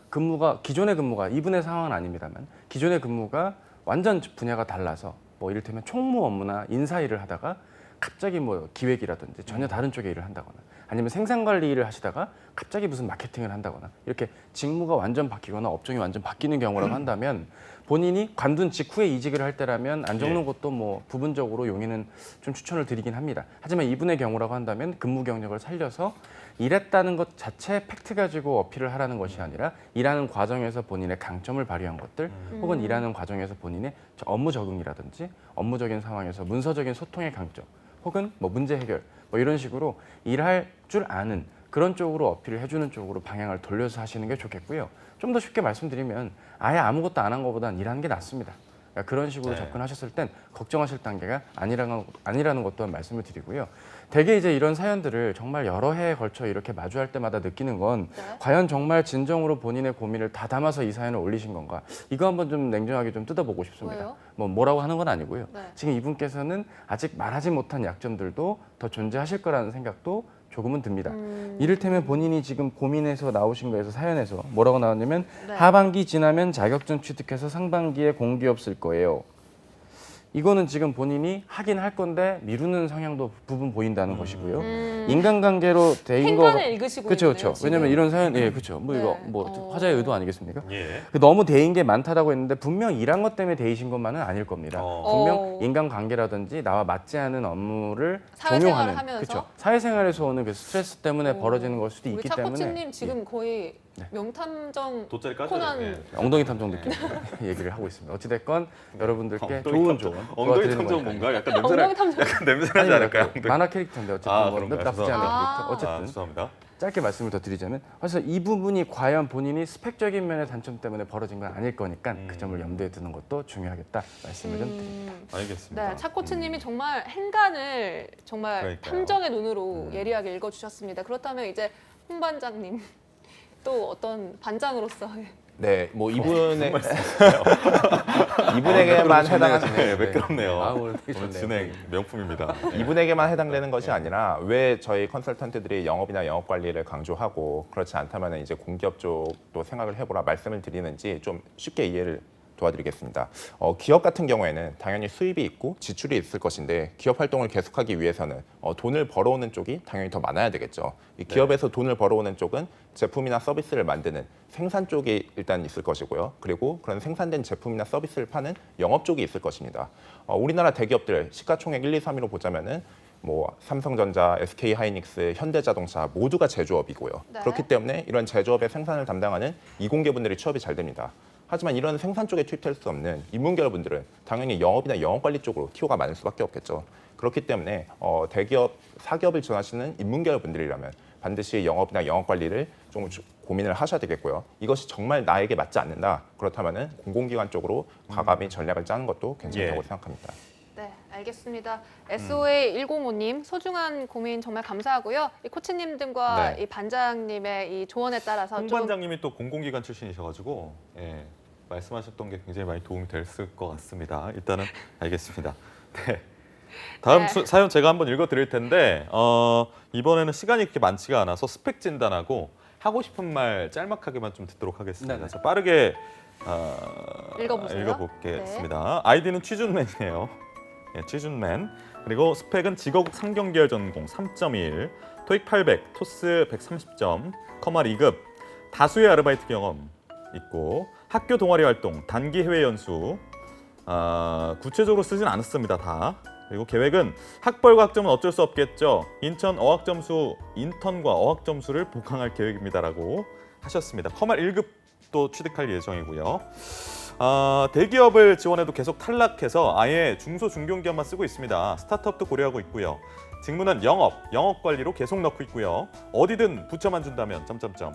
기존의 근무가 이분의 상황은 아닙니다만 기존의 근무가 완전 분야가 달라서 뭐 이를테면 총무 업무나 인사 일을 하다가 갑자기 뭐 기획이라든지 전혀 다른 쪽의 일을 한다거나 아니면 생산관리 일을 하시다가 갑자기 무슨 마케팅을 한다거나 이렇게 직무가 완전 바뀌거나 업종이 완전 바뀌는 경우라고 한다면 본인이 관둔 직후에 이직을 할 때라면 안 적는 것도 뭐 부분적으로 용의는 좀 추천을 드리긴 합니다. 하지만 이분의 경우라고 한다면 근무 경력을 살려서 일했다는 것 자체 팩트 가지고 어필을 하라는 것이 아니라 일하는 과정에서 본인의 강점을 발휘한 것들 혹은 일하는 과정에서 본인의 업무 적응이라든지 업무적인 상황에서 문서적인 소통의 강점 혹은 뭐 문제 해결 뭐 이런 식으로 일할 줄 아는 그런 쪽으로 어필을 해주는 쪽으로 방향을 돌려서 하시는 게 좋겠고요. 좀 더 쉽게 말씀드리면 아예 아무것도 안 한 것보다는 일하는 게 낫습니다. 그러니까 그런 식으로 네. 접근하셨을 땐 걱정하실 단계가 아니라는 것 또한 말씀을 드리고요. 대개 이제 이런 사연들을 정말 여러 해에 걸쳐 이렇게 마주할 때마다 느끼는 건 네. 과연 정말 진정으로 본인의 고민을 다 담아서 이 사연을 올리신 건가? 이거 한번 좀 냉정하게 좀 뜯어보고 싶습니다. 왜요? 뭐라고 하는 건 아니고요. 네. 지금 이분께서는 아직 말하지 못한 약점들도 더 존재하실 거라는 생각도 조금은 듭니다. 이를테면 본인이 지금 고민해서 나오신 거에서 사연에서 뭐라고 나왔냐면 네. 하반기 지나면 자격증 취득해서 상반기에 공기업 쓸 거예요. 이거는 지금 본인이 하긴 할 건데 미루는 성향도 부분 보인다는 것이고요. 인간관계로 대인 거 행간을 읽으시고 그렇죠, 있네요, 그렇죠. 지금. 왜냐면 이런 사연, 예, 그렇죠. 뭐 네. 이거 뭐 화자의 의도 아니겠습니까? 예. 너무 대인 게 많다라고 했는데 분명 일한 것 때문에 대이신 것만은 아닐 겁니다. 분명 어. 인간관계라든지 나와 맞지 않은 업무를 사회생활을 종용하는 하면서? 그렇죠. 사회생활에서 오는 그 스트레스 때문에 오. 벌어지는 걸 수도 우리 있기 때문에 차코치님 지금 거의 명탐정 돗자리 까줘요. 코난 예. 엉덩이 탐정 느낌 얘기를 하고 있습니다. 어찌됐건 여러분들께 엉덩이 좋은 탐정. 조언 엉덩이 도와드리는 탐정 거니까요. 뭔가 약간 냄새나 엉덩이 탐정. 약간 냄새나지 아니, 않을까요? 그 만화 캐릭터인데 어쨌든 아, 뭐 그런가요? 나쁘지 않은 죄송합니다. 캐릭터. 어쨌든 아, 죄송합니다. 짧게 말씀을 더 드리자면 그래서 이 부분이 과연 본인이 스펙적인 면의 단점 때문에 벌어진 건 아닐 거니까 그 점을 염두에 두는 것도 중요하겠다 말씀을 좀 드립니다. 알겠습니다. 네, 차코치님이 정말 행간을 정말 그러니까요. 탐정의 눈으로 예리하게 읽어주셨습니다. 그렇다면 이제 홍 반장님 또 어떤 반장으로서 네, 뭐 이분에게만 해당하는 네, 매끄럽네요. 아, 오늘 되게 오늘 좋네요. 진행 명품입니다. 이분에게만 해당되는 것이 아니라 왜 저희 컨설턴트들이 영업이나 영업 관리를 강조하고 그렇지 않다면 이제 공기업 쪽도 생각을 해보라 말씀을 드리는지 좀 쉽게 이해를 도와드리겠습니다. 기업 같은 경우에는 당연히 수입이 있고 지출이 있을 것인데 기업 활동을 계속하기 위해서는 돈을 벌어오는 쪽이 당연히 더 많아야 되겠죠. 이 기업에서 돈을 벌어오는 쪽은 제품이나 서비스를 만드는 생산 쪽이 일단 있을 것이고요. 그리고 그런 생산된 제품이나 서비스를 파는 영업 쪽이 있을 것입니다. 우리나라 대기업들 시가총액 1, 2, 3위로 보자면은 뭐 삼성전자, SK하이닉스, 현대자동차 모두가 제조업이고요. 네. 그렇기 때문에 이런 제조업의 생산을 담당하는 이공계분들이 취업이 잘 됩니다. 하지만 이런 생산 쪽에 투입될 수 없는 인문계열분들은 당연히 영업이나 영업관리 쪽으로 티오가 많을 수밖에 없겠죠. 그렇기 때문에 대기업, 사기업을 지원하시는 인문계열분들이라면 반드시 영업이나 영업관리를 좀 고민을 하셔야 되겠고요. 이것이 정말 나에게 맞지 않는다. 그렇다면 공공기관 쪽으로 과감히 전략을 짜는 것도 괜찮다고 예. 생각합니다. 네, 알겠습니다. SOA105님 소중한 고민 정말 감사하고요. 이 코치님 등과 네. 이 반장님의 이 조언에 따라서 홍 좀 반장님이 또 공공기관 출신이셔가지고 예, 말씀하셨던 게 굉장히 많이 도움이 됐을 것 같습니다. 일단은 알겠습니다. 네. 다음 네. 사연 제가 한번 읽어드릴 텐데 이번에는 시간이 그렇게 많지가 않아서 스펙 진단하고 하고 싶은 말 짤막하게만 좀 듣도록 하겠습니다. 네네. 그래서 빠르게 읽어보세요. 읽어보겠습니다. 아이디는 취준맨이에요. 예, 취준맨. 그리고 스펙은 직업 상경계열 전공 3.1, 토익 800, 토스 130점, 커마 2급, 다수의 아르바이트 경험 있고 학교 동아리 활동, 단기 해외 연수 구체적으로 쓰진 않았습니다. 다. 그리고 계획은 학벌과 학점은 어쩔 수 없겠죠. 인턴과 어학 점수를 보강할 계획입니다라고 하셨습니다. 커말 1급도 취득할 예정이고요. 대기업을 지원해도 계속 탈락해서 아예 중소 중견기업만 쓰고 있습니다. 스타트업도 고려하고 있고요. 직무는 영업 관리로 계속 넣고 있고요. 어디든 붙여만 준다면 점점점.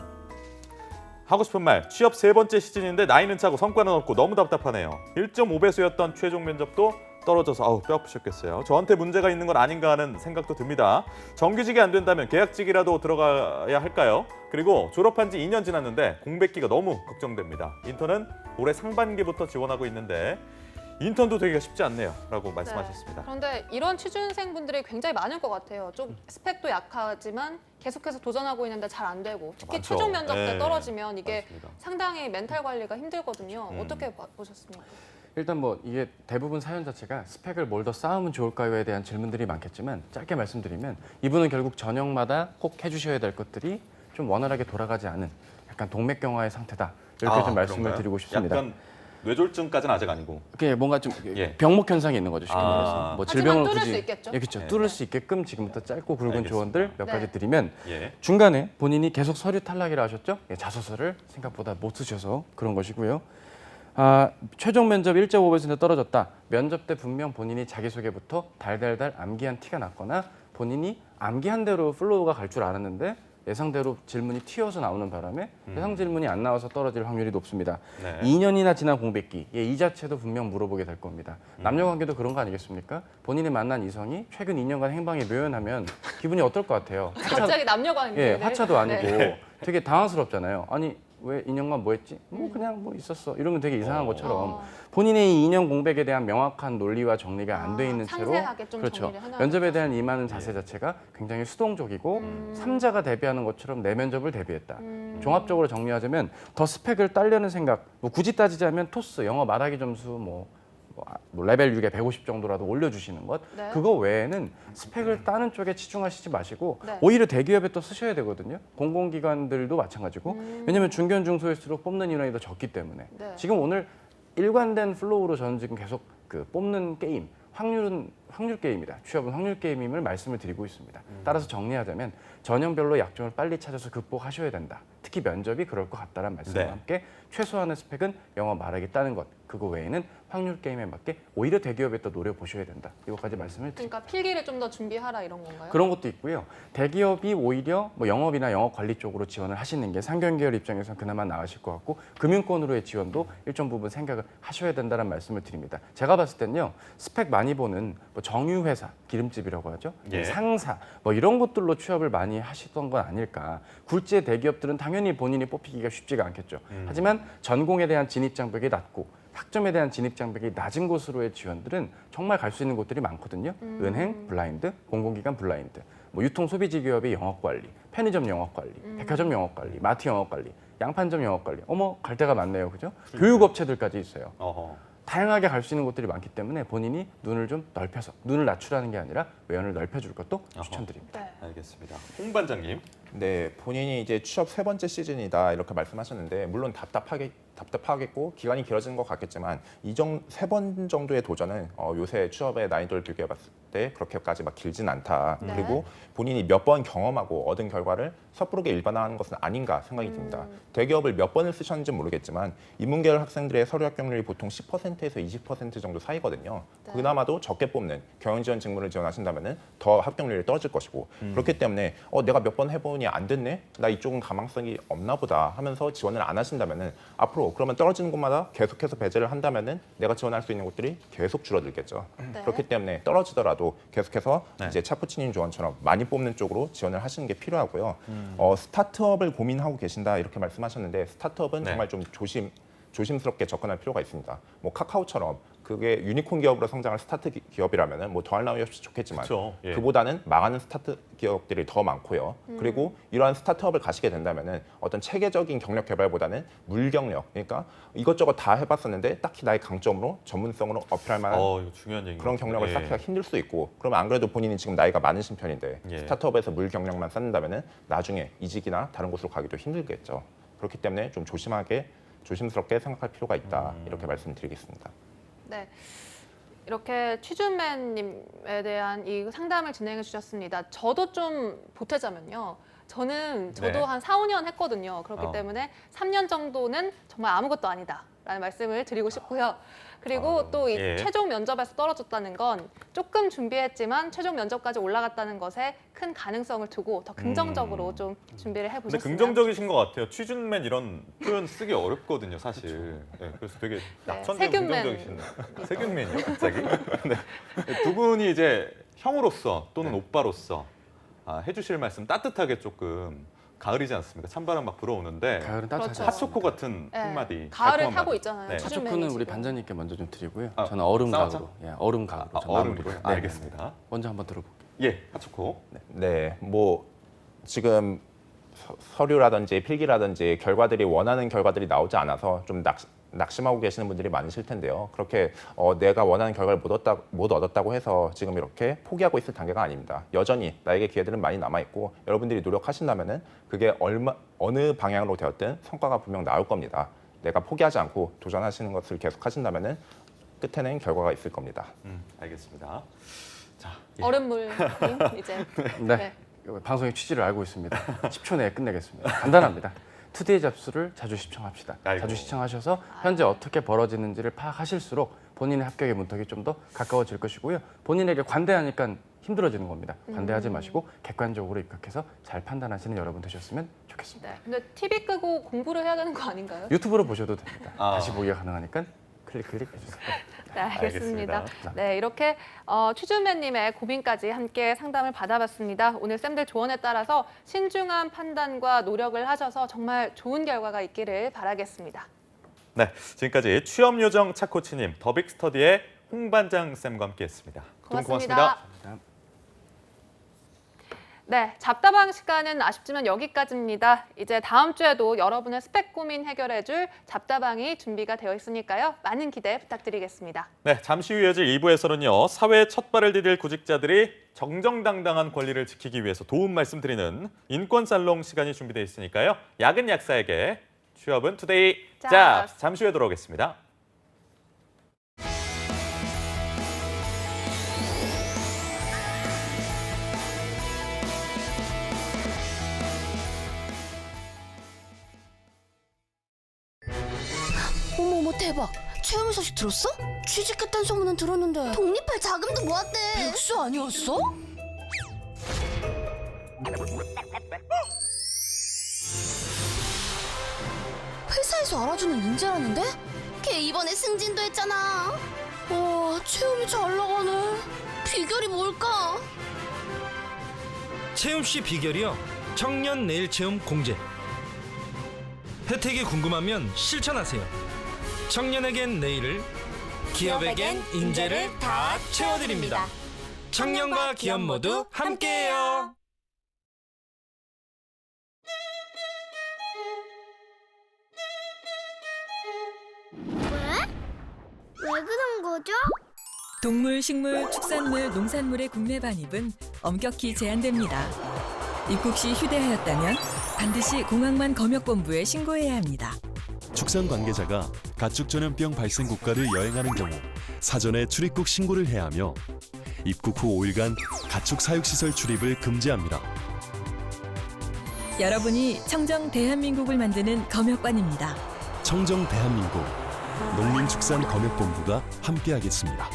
하고 싶은 말, 취업 3번째 시즌인데 나이는 차고 성과는 없고 너무 답답하네요. 1.5배수였던 최종 면접도 떨어져서 뼈 아프셨겠어요. 저한테 문제가 있는 건 아닌가 하는 생각도 듭니다. 정규직이 안 된다면 계약직이라도 들어가야 할까요? 그리고 졸업한 지 2년 지났는데 공백기가 너무 걱정됩니다. 인턴은 올해 상반기부터 지원하고 있는데 인턴도 되기가 쉽지 않네요. 라고 말씀하셨습니다. 그런데 이런 취준생분들이 굉장히 많을 것 같아요. 좀 스펙도 약하지만 계속해서 도전하고 있는데 잘 안 되고 특히 많죠. 최종 면접 때 네. 떨어지면 이게 맞습니다. 상당히 멘탈 관리가 힘들거든요. 어떻게 보셨습니까? 일단 뭐 이게 대부분 사연 자체가 스펙을 뭘 더 쌓으면 좋을까요에 대한 질문들이 많겠지만 짧게 말씀드리면 이분은 결국 전형마다 꼭 해주셔야 될 것들이 좀 원활하게 돌아가지 않은 약간 동맥경화의 상태다. 이렇게 좀 말씀을 그런가요? 드리고 싶습니다. 약간 뇌졸중까지는 아직 아니고. 그게 뭔가 좀 예. 병목 현상이 있는 거죠. 쉽게 아. 말해서. 뭐 하지만 질병을 뚫을 굳이 수 있겠죠? 예, 그렇죠. 네. 뚫을 수 있게끔 지금부터 짧고 굵은 알겠습니다. 조언들 몇 네. 가지 드리면 예. 중간에 본인이 계속 서류 탈락이라 하셨죠? 예, 자소서를 생각보다 못 쓰셔서 그런 것이고요. 최종 면접 1.5% 떨어졌다. 면접 때 분명 본인이 자기소개부터 달달달 암기한 티가 났거나 본인이 암기한 대로 플로우가 갈 줄 알았는데 예상대로 질문이 튀어서 나오는 바람에 예상 질문이 안 나와서 떨어질 확률이 높습니다. 네. 2년이나 지난 공백기, 이 자체도 분명 물어보게 될 겁니다. 남녀관계도 그런 거 아니겠습니까? 본인이 만난 이성이 최근 2년간 행방이 묘연하면 기분이 어떨 것 같아요? 갑자기 남녀 관계. 예, 하차도 아니고 네. 되게 당황스럽잖아요. 아니 왜 2년간 뭐 했지? 뭐 그냥 뭐 있었어. 이러면 되게 이상한 것처럼 본인의 이 2년 공백에 대한 명확한 논리와 정리가 안 돼 있는 채로 상세하게 좀 그렇죠. 정리를 해놔야 면접에 대한 임하는 자세 자체가 굉장히 수동적이고 삼자가 대비하는 것처럼 내 면접을 대비했다. 종합적으로 정리하자면 더 스펙을 따려는 생각. 뭐 굳이 따지자면 토스 영어 말하기 점수 뭐 레벨 6에 150 정도라도 올려주시는 것. 네. 그거 외에는 스펙을 따는 쪽에 치중하시지 마시고 네. 오히려 대기업에 또 쓰셔야 되거든요. 공공기관들도 마찬가지고. 왜냐하면 중견 중소일수록 뽑는 인원이 더 적기 때문에. 네. 지금 오늘 일관된 플로우로 저는 지금 계속 그 뽑는 게임, 확률은 확률 게임이다. 취업은 확률 게임임을 말씀을 드리고 있습니다. 따라서 정리하자면 전형별로 약점을 빨리 찾아서 극복하셔야 된다. 특히 면접이 그럴 것 같다는 말씀과 네. 함께 최소한의 스펙은 영어 말하기 따는 것. 그거 외에는 확률 게임에 맞게 오히려 대기업에 또 노려보셔야 된다. 이것까지 말씀을 드립니다. 그러니까 필기를 좀 더 준비하라 이런 건가요? 그런 것도 있고요. 대기업이 오히려 뭐 영업이나 영업 관리 쪽으로 지원을 하시는 게 상경계열 입장에서는 그나마 나으실 것 같고 금융권으로의 지원도 일정 부분 생각을 하셔야 된다는 말씀을 드립니다. 제가 봤을 때는요. 스펙 많이 보는 뭐 정유회사, 기름집이라고 하죠. 예. 상사 뭐 이런 것들로 취업을 많이 하시던 건 아닐까. 굴지의 대기업들은 당연히 본인이 뽑히기가 쉽지가 않겠죠. 하지만 전공에 대한 진입 장벽이 낮고 학점에 대한 진입 장벽이 낮은 곳으로의 지원들은 정말 갈 수 있는 곳들이 많거든요. 은행 블라인드, 공공기관 블라인드, 뭐 유통 소비지 기업의 영업 관리, 편의점 영업 관리, 백화점 영업 관리, 마트 영업 관리, 양판점 영업 관리. 어머 갈 데가 많네요, 그죠? 교육업체들까지 있어요. 어허. 다양하게 갈 수 있는 곳들이 많기 때문에 본인이 눈을 좀 넓혀서 눈을 낮추라는 게 아니라 외연을 넓혀줄 것도 추천드립니다. 네. 알겠습니다. 홍 반장님. 네, 본인이 이제 취업 세 번째 시즌이다 이렇게 말씀하셨는데 물론 답답하겠고 기간이 길어지는 것 같겠지만 세 번 정도의 도전은 요새 취업의 난이도를 비교해봤을 때 그렇게까지 막 길진 않다. 네. 그리고 본인이 몇 번 경험하고 얻은 결과를 섣부르게 일반화하는 것은 아닌가 생각이 듭니다. 대기업을 몇 번을 쓰셨는지 모르겠지만 인문계열 학생들의 서류 합격률이 보통 10%에서 20% 정도 사이거든요. 네. 그나마도 적게 뽑는 경영지원 직무를 지원하신다면 더 합격률이 떨어질 것이고 그렇기 때문에 내가 몇 번 해보니 안 됐네? 나 이쪽은 가망성이 없나 보다 하면서 지원을 안 하신다면 앞으로 그러면 떨어지는 곳마다 계속해서 배제를 한다면 내가 지원할 수 있는 곳들이 계속 줄어들겠죠. 네. 그렇기 때문에 떨어지더라도 계속해서 네. 이제 차프치님 조언처럼 많이 뽑는 쪽으로 지원을 하시는 게 필요하고요. 스타트업을 고민하고 계신다 이렇게 말씀하셨는데 스타트업은 네. 정말 좀 조심스럽게 접근할 필요가 있습니다. 뭐 카카오처럼 그게 유니콘 기업으로 성장할 스타트 기업이라면 뭐 더할 나위 없이 좋겠지만 그쵸, 예. 그보다는 망하는 스타트 기업들이 더 많고요. 그리고 이러한 스타트업을 가시게 된다면 어떤 체계적인 경력 개발보다는 물경력, 그러니까 이것저것 다 해봤었는데 딱히 나의 강점으로 전문성으로 어필할 만한 이거 중요한 얘기. 그런 경력을 쌓기가 힘들 수 있고 그러면 안 그래도 본인이 지금 나이가 많으신 편인데 예. 스타트업에서 물 경력만 쌓는다면 나중에 이직이나 다른 곳으로 가기도 힘들겠죠. 그렇기 때문에 좀 조심스럽게 생각할 필요가 있다 이렇게 말씀드리겠습니다. 네. 이렇게 취준맨님에 대한 이 상담을 진행해 주셨습니다. 저도 좀 보태자면요. 저도 네. 한 4, 5년 했거든요. 그렇기 어. 때문에 3년 정도는 정말 아무것도 아니다라는 말씀을 드리고 싶고요. 그리고 또 이 예. 최종 면접에서 떨어졌다는 건 조금 준비했지만 최종 면접까지 올라갔다는 것에 큰 가능성을 두고 더 긍정적으로 좀 준비를 근데 해보셨으면. 긍정적인 것 같아요. 취준맨 이런 표현 쓰기 어렵거든요, 사실. 네, 그래서 되게 낙천적인 세균맨. 긍정적이시네요. 세균맨이요, 갑자기? 네. 두 분이 이제 형으로서 또는 오빠로서 해주실 말씀 따뜻하게 조금 가을이지 않습니까? 찬바람 막 불어오는데 가을은 따뜻하지 그렇죠. 핫초코 같은 네. 한마디. 가을을 달콤한 타고 마디. 있잖아요. 네. 취준맨이 핫초코는 우리 지금. 반장님께 먼저 좀 드리고요. 아, 저는 얼음 싸우자? 가루로, 얼음 가루로 좀 얼음으로요? 마무리를. 네, 알겠습니다. 먼저 한번 들어볼게요. 예, 핫초코. 네, 뭐 지금 서류라든지 필기라든지 결과들이 원하는 결과들이 나오지 않아서 좀 낙심하고 계시는 분들이 많으실 텐데요. 그렇게 내가 원하는 결과를 못 얻었다고 해서 지금 이렇게 포기하고 있을 단계가 아닙니다. 여전히 나에게 기회들은 많이 남아 있고 여러분들이 노력하신다면은 그게 어느 방향으로 되었든 성과가 분명 나올 겁니다. 내가 포기하지 않고 도전하시는 것을 계속 하신다면은 끝에는 결과가 있을 겁니다. 알겠습니다. 자, 예. 얼음물님 이제. 네. 네. 방송의 취지를 알고 있습니다. 10초 내에 끝내겠습니다. 간단합니다. 투데이 잡수를 자주 시청합시다. 아이고. 자주 시청하셔서 현재 어떻게 벌어지는지를 파악하실수록 본인의 합격의 문턱이 좀 더 가까워질 것이고요. 본인에게 관대하니까 힘들어지는 겁니다. 관대하지 마시고 객관적으로 입각해서 잘 판단하시는 여러분 되셨으면 좋겠습니다. 네. 근데 TV 끄고 공부를 해야 되는 거 아닌가요? 유튜브로 보셔도 됩니다. 아. 다시 보기가 가능하니까 클릭 해주세요. 네, 알겠습니다. 알겠습니다. 네, 이렇게 취준맨님의 고민까지 함께 상담을 받아봤습니다. 오늘 쌤들 조언에 따라서 신중한 판단과 노력을 하셔서 정말 좋은 결과가 있기를 바라겠습니다. 네, 지금까지 취업 요정 차코치님, 더빅스터디의 홍반장 쌤과 함께했습니다. 두분 고맙습니다. 네, 잡다방 시간은 아쉽지만 여기까지입니다. 이제 다음 주에도 여러분의 스펙 고민 해결해줄 잡다방이 준비가 되어 있으니까요. 많은 기대 부탁드리겠습니다. 네, 잠시 후 이어질 2부에서는요. 사회에 첫 발을 디딜 구직자들이 정정당당한 권리를 지키기 위해서 도움 말씀드리는 인권 살롱 시간이 준비되어 있으니까요. 약은 약사에게, 취업은 투데이 잡스. 잠시 후에 돌아오겠습니다. 어머머 대박. 최영희 소식 들었어? 취직했다는 소문은 들었는데 독립할 자금도 모았대. 백수 아니었어? 회사에서 알아주는 인재라는데? 걔 이번에 승진도 했잖아. 와, 체험이 잘 나가네. 비결이 뭘까? 채움 씨 비결이요. 청년 내일 체험 공제. 혜택이 궁금하면 실천하세요. 청년에겐 내일을, 기업에겐 인재를 다 채워드립니다. 청년과 기업 모두 함께해요. 왜 그런 거죠? 동물, 식물, 축산물, 농산물의 국내 반입은 엄격히 제한됩니다. 입국 시 휴대하였다면 반드시 공항만 검역본부에 신고해야 합니다. 축산 관계자가 가축 전염병 발생 국가를 여행하는 경우 사전에 출입국 신고를 해야 하며 입국 후 5일간 가축 사육시설 출입을 금지합니다. 여러분이 청정 대한민국을 만드는 검역관입니다. 청정 대한민국 농림축산검역본부가 함께하겠습니다.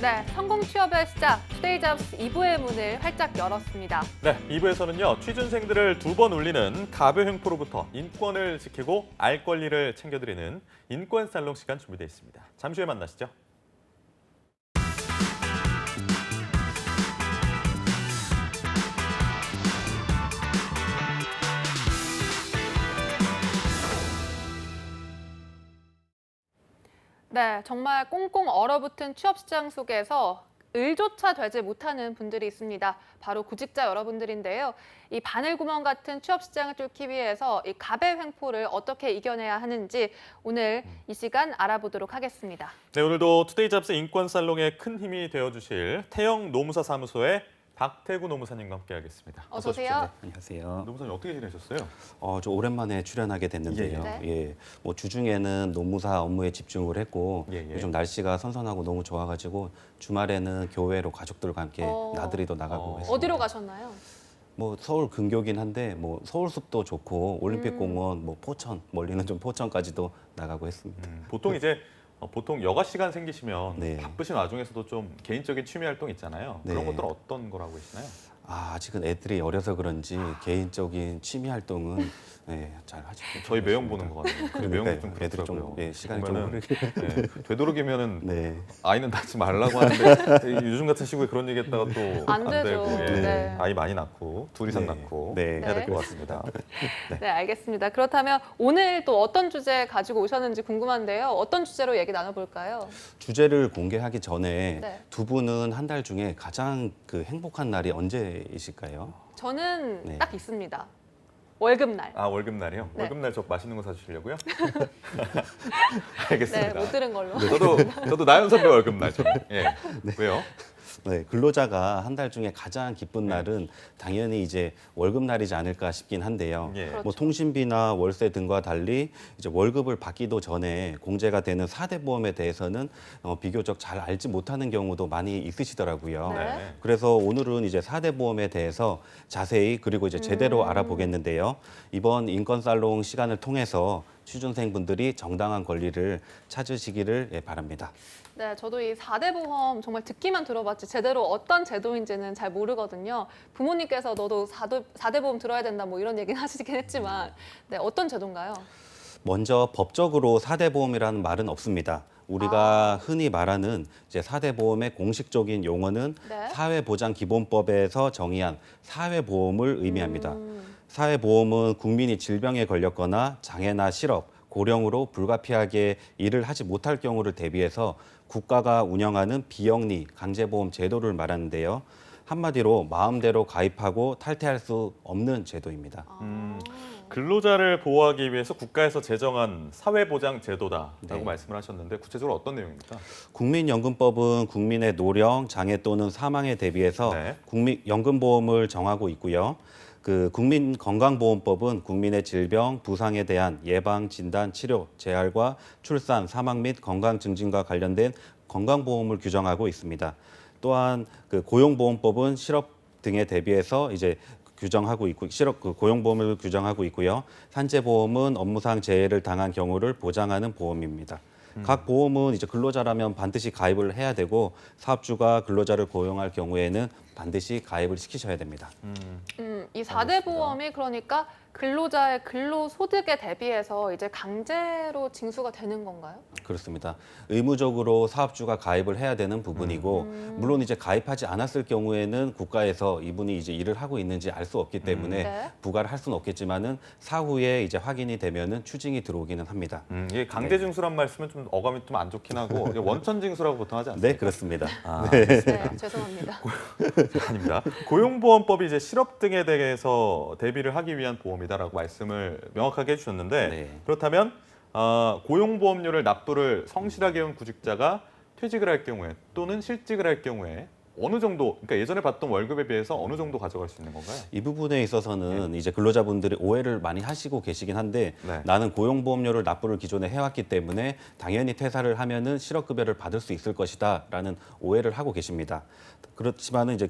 네, 성공 취업의 시작 투데이 잡스 2부의 문을 활짝 열었습니다. 네, 2부에서는요. 취준생들을 2번 울리는 가벼 횡포로부터 인권을 지키고 알 권리를 챙겨드리는 인권 살롱 시간 준비되어 있습니다. 잠시 후에 만나시죠. 네, 정말 꽁꽁 얼어붙은 취업시장 속에서 을조차 되지 못하는 분들이 있습니다. 바로 구직자 여러분들인데요. 이 바늘구멍 같은 취업시장을 뚫기 위해서 이 갑의 횡포를 어떻게 이겨내야 하는지 오늘 이 시간 알아보도록 하겠습니다. 네, 오늘도 투데이 잡스 인권 살롱에 큰 힘이 되어주실 태영 노무사 사무소의 박태구 노무사님과 함께하겠습니다. 어서 오세요. 안녕하세요. 노무사님 어떻게 지내셨어요? 저 오랜만에 출연하게 됐는데요. 네. 예, 뭐 주중에는 노무사 업무에 집중을 했고 예. 요즘 날씨가 선선하고 너무 좋아가지고 주말에는 교회로 가족들과 함께 나들이도 나가고 했습니다. 어디로 가셨나요? 뭐 서울 근교긴 한데 뭐 서울숲도 좋고 올림픽공원, 뭐 포천 멀리는 좀 포천까지도 나가고 했습니다. 보통 여가 시간 생기시면 네. 바쁘신 와중에서도 좀 개인적인 취미 활동 있잖아요. 네. 그런 것들은 어떤 걸 하고 계시나요? 아직은 애들이 어려서 그런지 개인적인 취미 활동은 잘 하지 못하고 저희 매형 있습니다. 보는 거 같아요. 그러니까요. 매형도 좀 애들이 좀, 그렇더라고요. 시간이 좀 보면은, 흐르게. 되도록이면은 네. 아이는 낳지 말라고 하는데 요즘 같은 시국에 그런 얘기했다가 또 안 안 되죠. 되고 네. 아이 많이 낳고 둘 이상 네. 낳고 네. 해야 될 것 같습니다. 네, 알겠습니다. 그렇다면 오늘 또 어떤 주제 가지고 오셨는지 궁금한데요. 어떤 주제로 얘기 나눠볼까요? 주제를 공개하기 전에 네. 두 분은 한 달 중에 가장 그 행복한 날이 언제이실까요? 저는 네. 딱 있습니다. 월급날. 아 월급날이요? 네. 월급날 저 맛있는 거 사주시려고요? 네, 알겠습니다. 못 들은 걸로. 저도 나연 선배 월급날 저는. 예. 왜요? 네, 근로자가 한 달 중에 가장 기쁜 네. 날은 당연히 이제 월급날이지 않을까 싶긴 한데요. 예. 그렇죠. 뭐 통신비나 월세 등과 달리 이제 월급을 받기도 전에 공제가 되는 4대 보험에 대해서는 비교적 잘 알지 못하는 경우도 많이 있으시더라고요. 네. 그래서 오늘은 이제 4대 보험에 대해서 자세히 그리고 이제 제대로 알아보겠는데요. 이번 인권살롱 시간을 통해서 취준생분들이 정당한 권리를 찾으시기를 바랍니다. 네, 저도 이 4대 보험 정말 듣기만 들어봤지 제대로 어떤 제도인지는 잘 모르거든요. 부모님께서 너도 4대 보험 들어야 된다 뭐 이런 얘기는 하시긴 했지만 네, 어떤 제도인가요? 먼저 법적으로 4대 보험이라는 말은 없습니다. 우리가 흔히 말하는 이제 4대 보험의 공식적인 용어는 네. 사회보장기본법에서 정의한 사회보험을 의미합니다. 사회보험은 국민이 질병에 걸렸거나 장애나 실업, 고령으로 불가피하게 일을 하지 못할 경우를 대비해서 국가가 운영하는 비영리 강제보험 제도를 말하는데요. 한마디로 마음대로 가입하고 탈퇴할 수 없는 제도입니다. 근로자를 보호하기 위해서 국가에서 제정한 사회보장 제도다라고 네. 말씀을 하셨는데 구체적으로 어떤 내용입니까? 국민연금법은 국민의 노령, 장애 또는 사망에 대비해서 네. 국민연금보험을 정하고 있고요. 그 국민건강보험법은 국민의 질병, 부상에 대한 예방, 진단, 치료, 재활과 출산, 사망 및 건강 증진과 관련된 건강보험을 규정하고 있습니다. 또한 그 고용보험법은 실업 등에 대비해서 이제 규정하고 있고 실업 고용보험을 규정하고 있고요. 산재보험은 업무상 재해를 당한 경우를 보장하는 보험입니다. 각 보험은 이제 근로자라면 반드시 가입을 해야 되고 사업주가 근로자를 고용할 경우에는 반드시 가입을 시키셔야 됩니다. 이 4대 보험이 그러니까 근로자의 근로소득에 대비해서 이제 강제로 징수가 되는 건가요? 그렇습니다. 의무적으로 사업주가 가입을 해야 되는 부분이고 물론 이제 가입하지 않았을 경우에는 국가에서 이분이 이제 일을 하고 있는지 알 수 없기 때문에 네. 부과를 할 수는 없겠지만은 사후에 이제 확인이 되면은 추징이 들어오기는 합니다. 이게 강제징수란 말씀은 좀 어감이 좀 안 좋긴 하고 이게 원천징수라고 보통 하지 않습니까? 네, 그렇습니다. 네, 죄송합니다. 아닙니다. 고용보험법이 이제 실업 등에 대해서 대비를 하기 위한 보험이다라고 말씀을 명확하게 해주셨는데 네. 그렇다면 고용보험료를 납부를 성실하게 해온 구직자가 퇴직을 할 경우에 또는 실직을 할 경우에 어느 정도, 그러니까 예전에 받던 월급에 비해서 어느 정도 가져갈 수 있는 건가요? 이 부분에 있어서는 이제 근로자분들이 오해를 많이 하시고 계시긴 한데 네. 나는 고용보험료를 납부를 기존에 해왔기 때문에 당연히 퇴사를 하면은 실업급여를 받을 수 있을 것이다라는 오해를 하고 계십니다. 그렇지만은 이제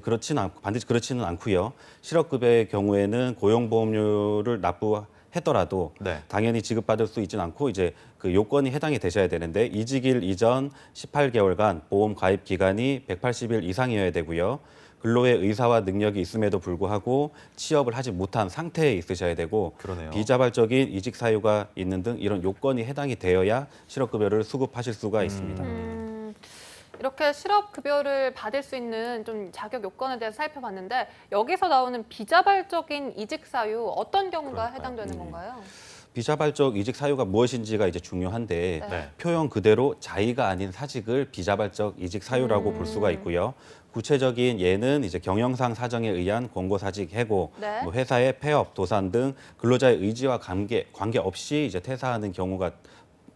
반드시 그렇지는 않고요. 실업급여의 경우에는 고용보험료를 납부했더라도 네. 당연히 지급받을 수 있지는 않고 이제 그 요건이 해당이 되셔야 되는데 이직일 이전 18개월간 보험 가입 기간이 180일 이상이어야 되고요. 근로의 의사와 능력이 있음에도 불구하고 취업을 하지 못한 상태에 있으셔야 되고 그러네요. 비자발적인 이직 사유가 있는 등 이런 요건이 해당이 되어야 실업급여를 수급하실 수가 있습니다. 이렇게 실업급여를 받을 수 있는 좀 자격 요건에 대해서 살펴봤는데 여기서 나오는 비자발적인 이직 사유 어떤 경우가 해당되는 건가요? 비자발적 이직 사유가 무엇인지가 이제 중요한데 네. 표현 그대로 자의가 아닌 사직을 비자발적 이직 사유라고 볼 수가 있고요. 구체적인 예는 이제 경영상 사정에 의한 권고사직 해고, 네. 뭐 회사의 폐업, 도산 등 근로자의 의지와 관계 없이 이제 퇴사하는 경우가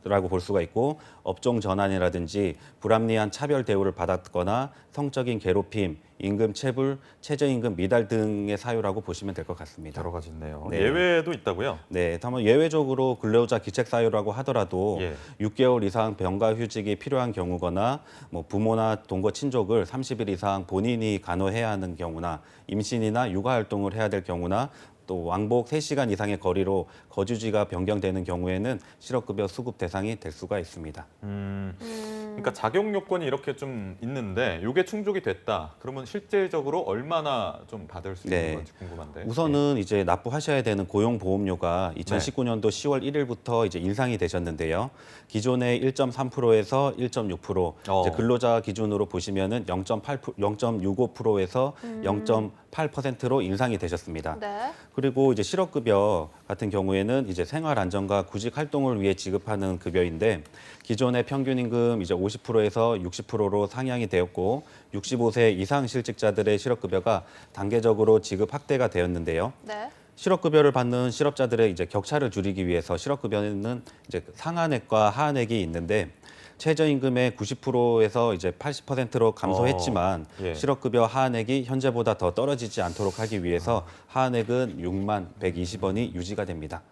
라고 볼 수가 있고 업종 전환이라든지 불합리한 차별 대우를 받았거나 성적인 괴롭힘, 임금 체불, 최저임금 미달 등의 사유라고 보시면 될 것 같습니다. 여러 가지 있네요. 네. 예외도 있다고요? 네, 다만 예외적으로 근로자 기책 사유라고 하더라도 예. 6개월 이상 병가 휴직이 필요한 경우거나 뭐 부모나 동거 친족을 30일 이상 본인이 간호해야 하는 경우나 임신이나 육아 활동을 해야 될 경우나 또 왕복 3시간 이상의 거리로 거주지가 변경되는 경우에는 실업급여 수급 대상이 될 수가 있습니다. 그러니까 자격 요건이 이렇게 좀 있는데 이게 충족이 됐다. 그러면 실질적으로 얼마나 좀 받을 수 있는 네. 건지 궁금한데. 우선은 이제 납부하셔야 되는 고용보험료가 2019년도 10월 1일부터 이제 인상이 되셨는데요. 기존의 1.3%에서 1.6%, 이제 근로자 기준으로 보시면은 0.65%에서 0.8%로 인상이 되셨습니다. 네. 그리고 이제 실업급여 같은 경우에는 이제 생활안정과 구직 활동을 위해 지급하는 급여인데 기존의 평균 임금 이제 50%에서 60%로 상향이 되었고 65세 이상 실직자들의 실업급여가 단계적으로 지급 확대가 되었는데요. 네. 실업급여를 받는 실업자들의 이제 격차를 줄이기 위해서 실업급여는 이제 상한액과 하한액이 있는데 최저임금의 90%에서 이제 80%로 감소했지만 예. 실업급여 하한액이 현재보다 더 떨어지지 않도록 하기 위해서 하한액은 6만 120원이 유지가 됩니다.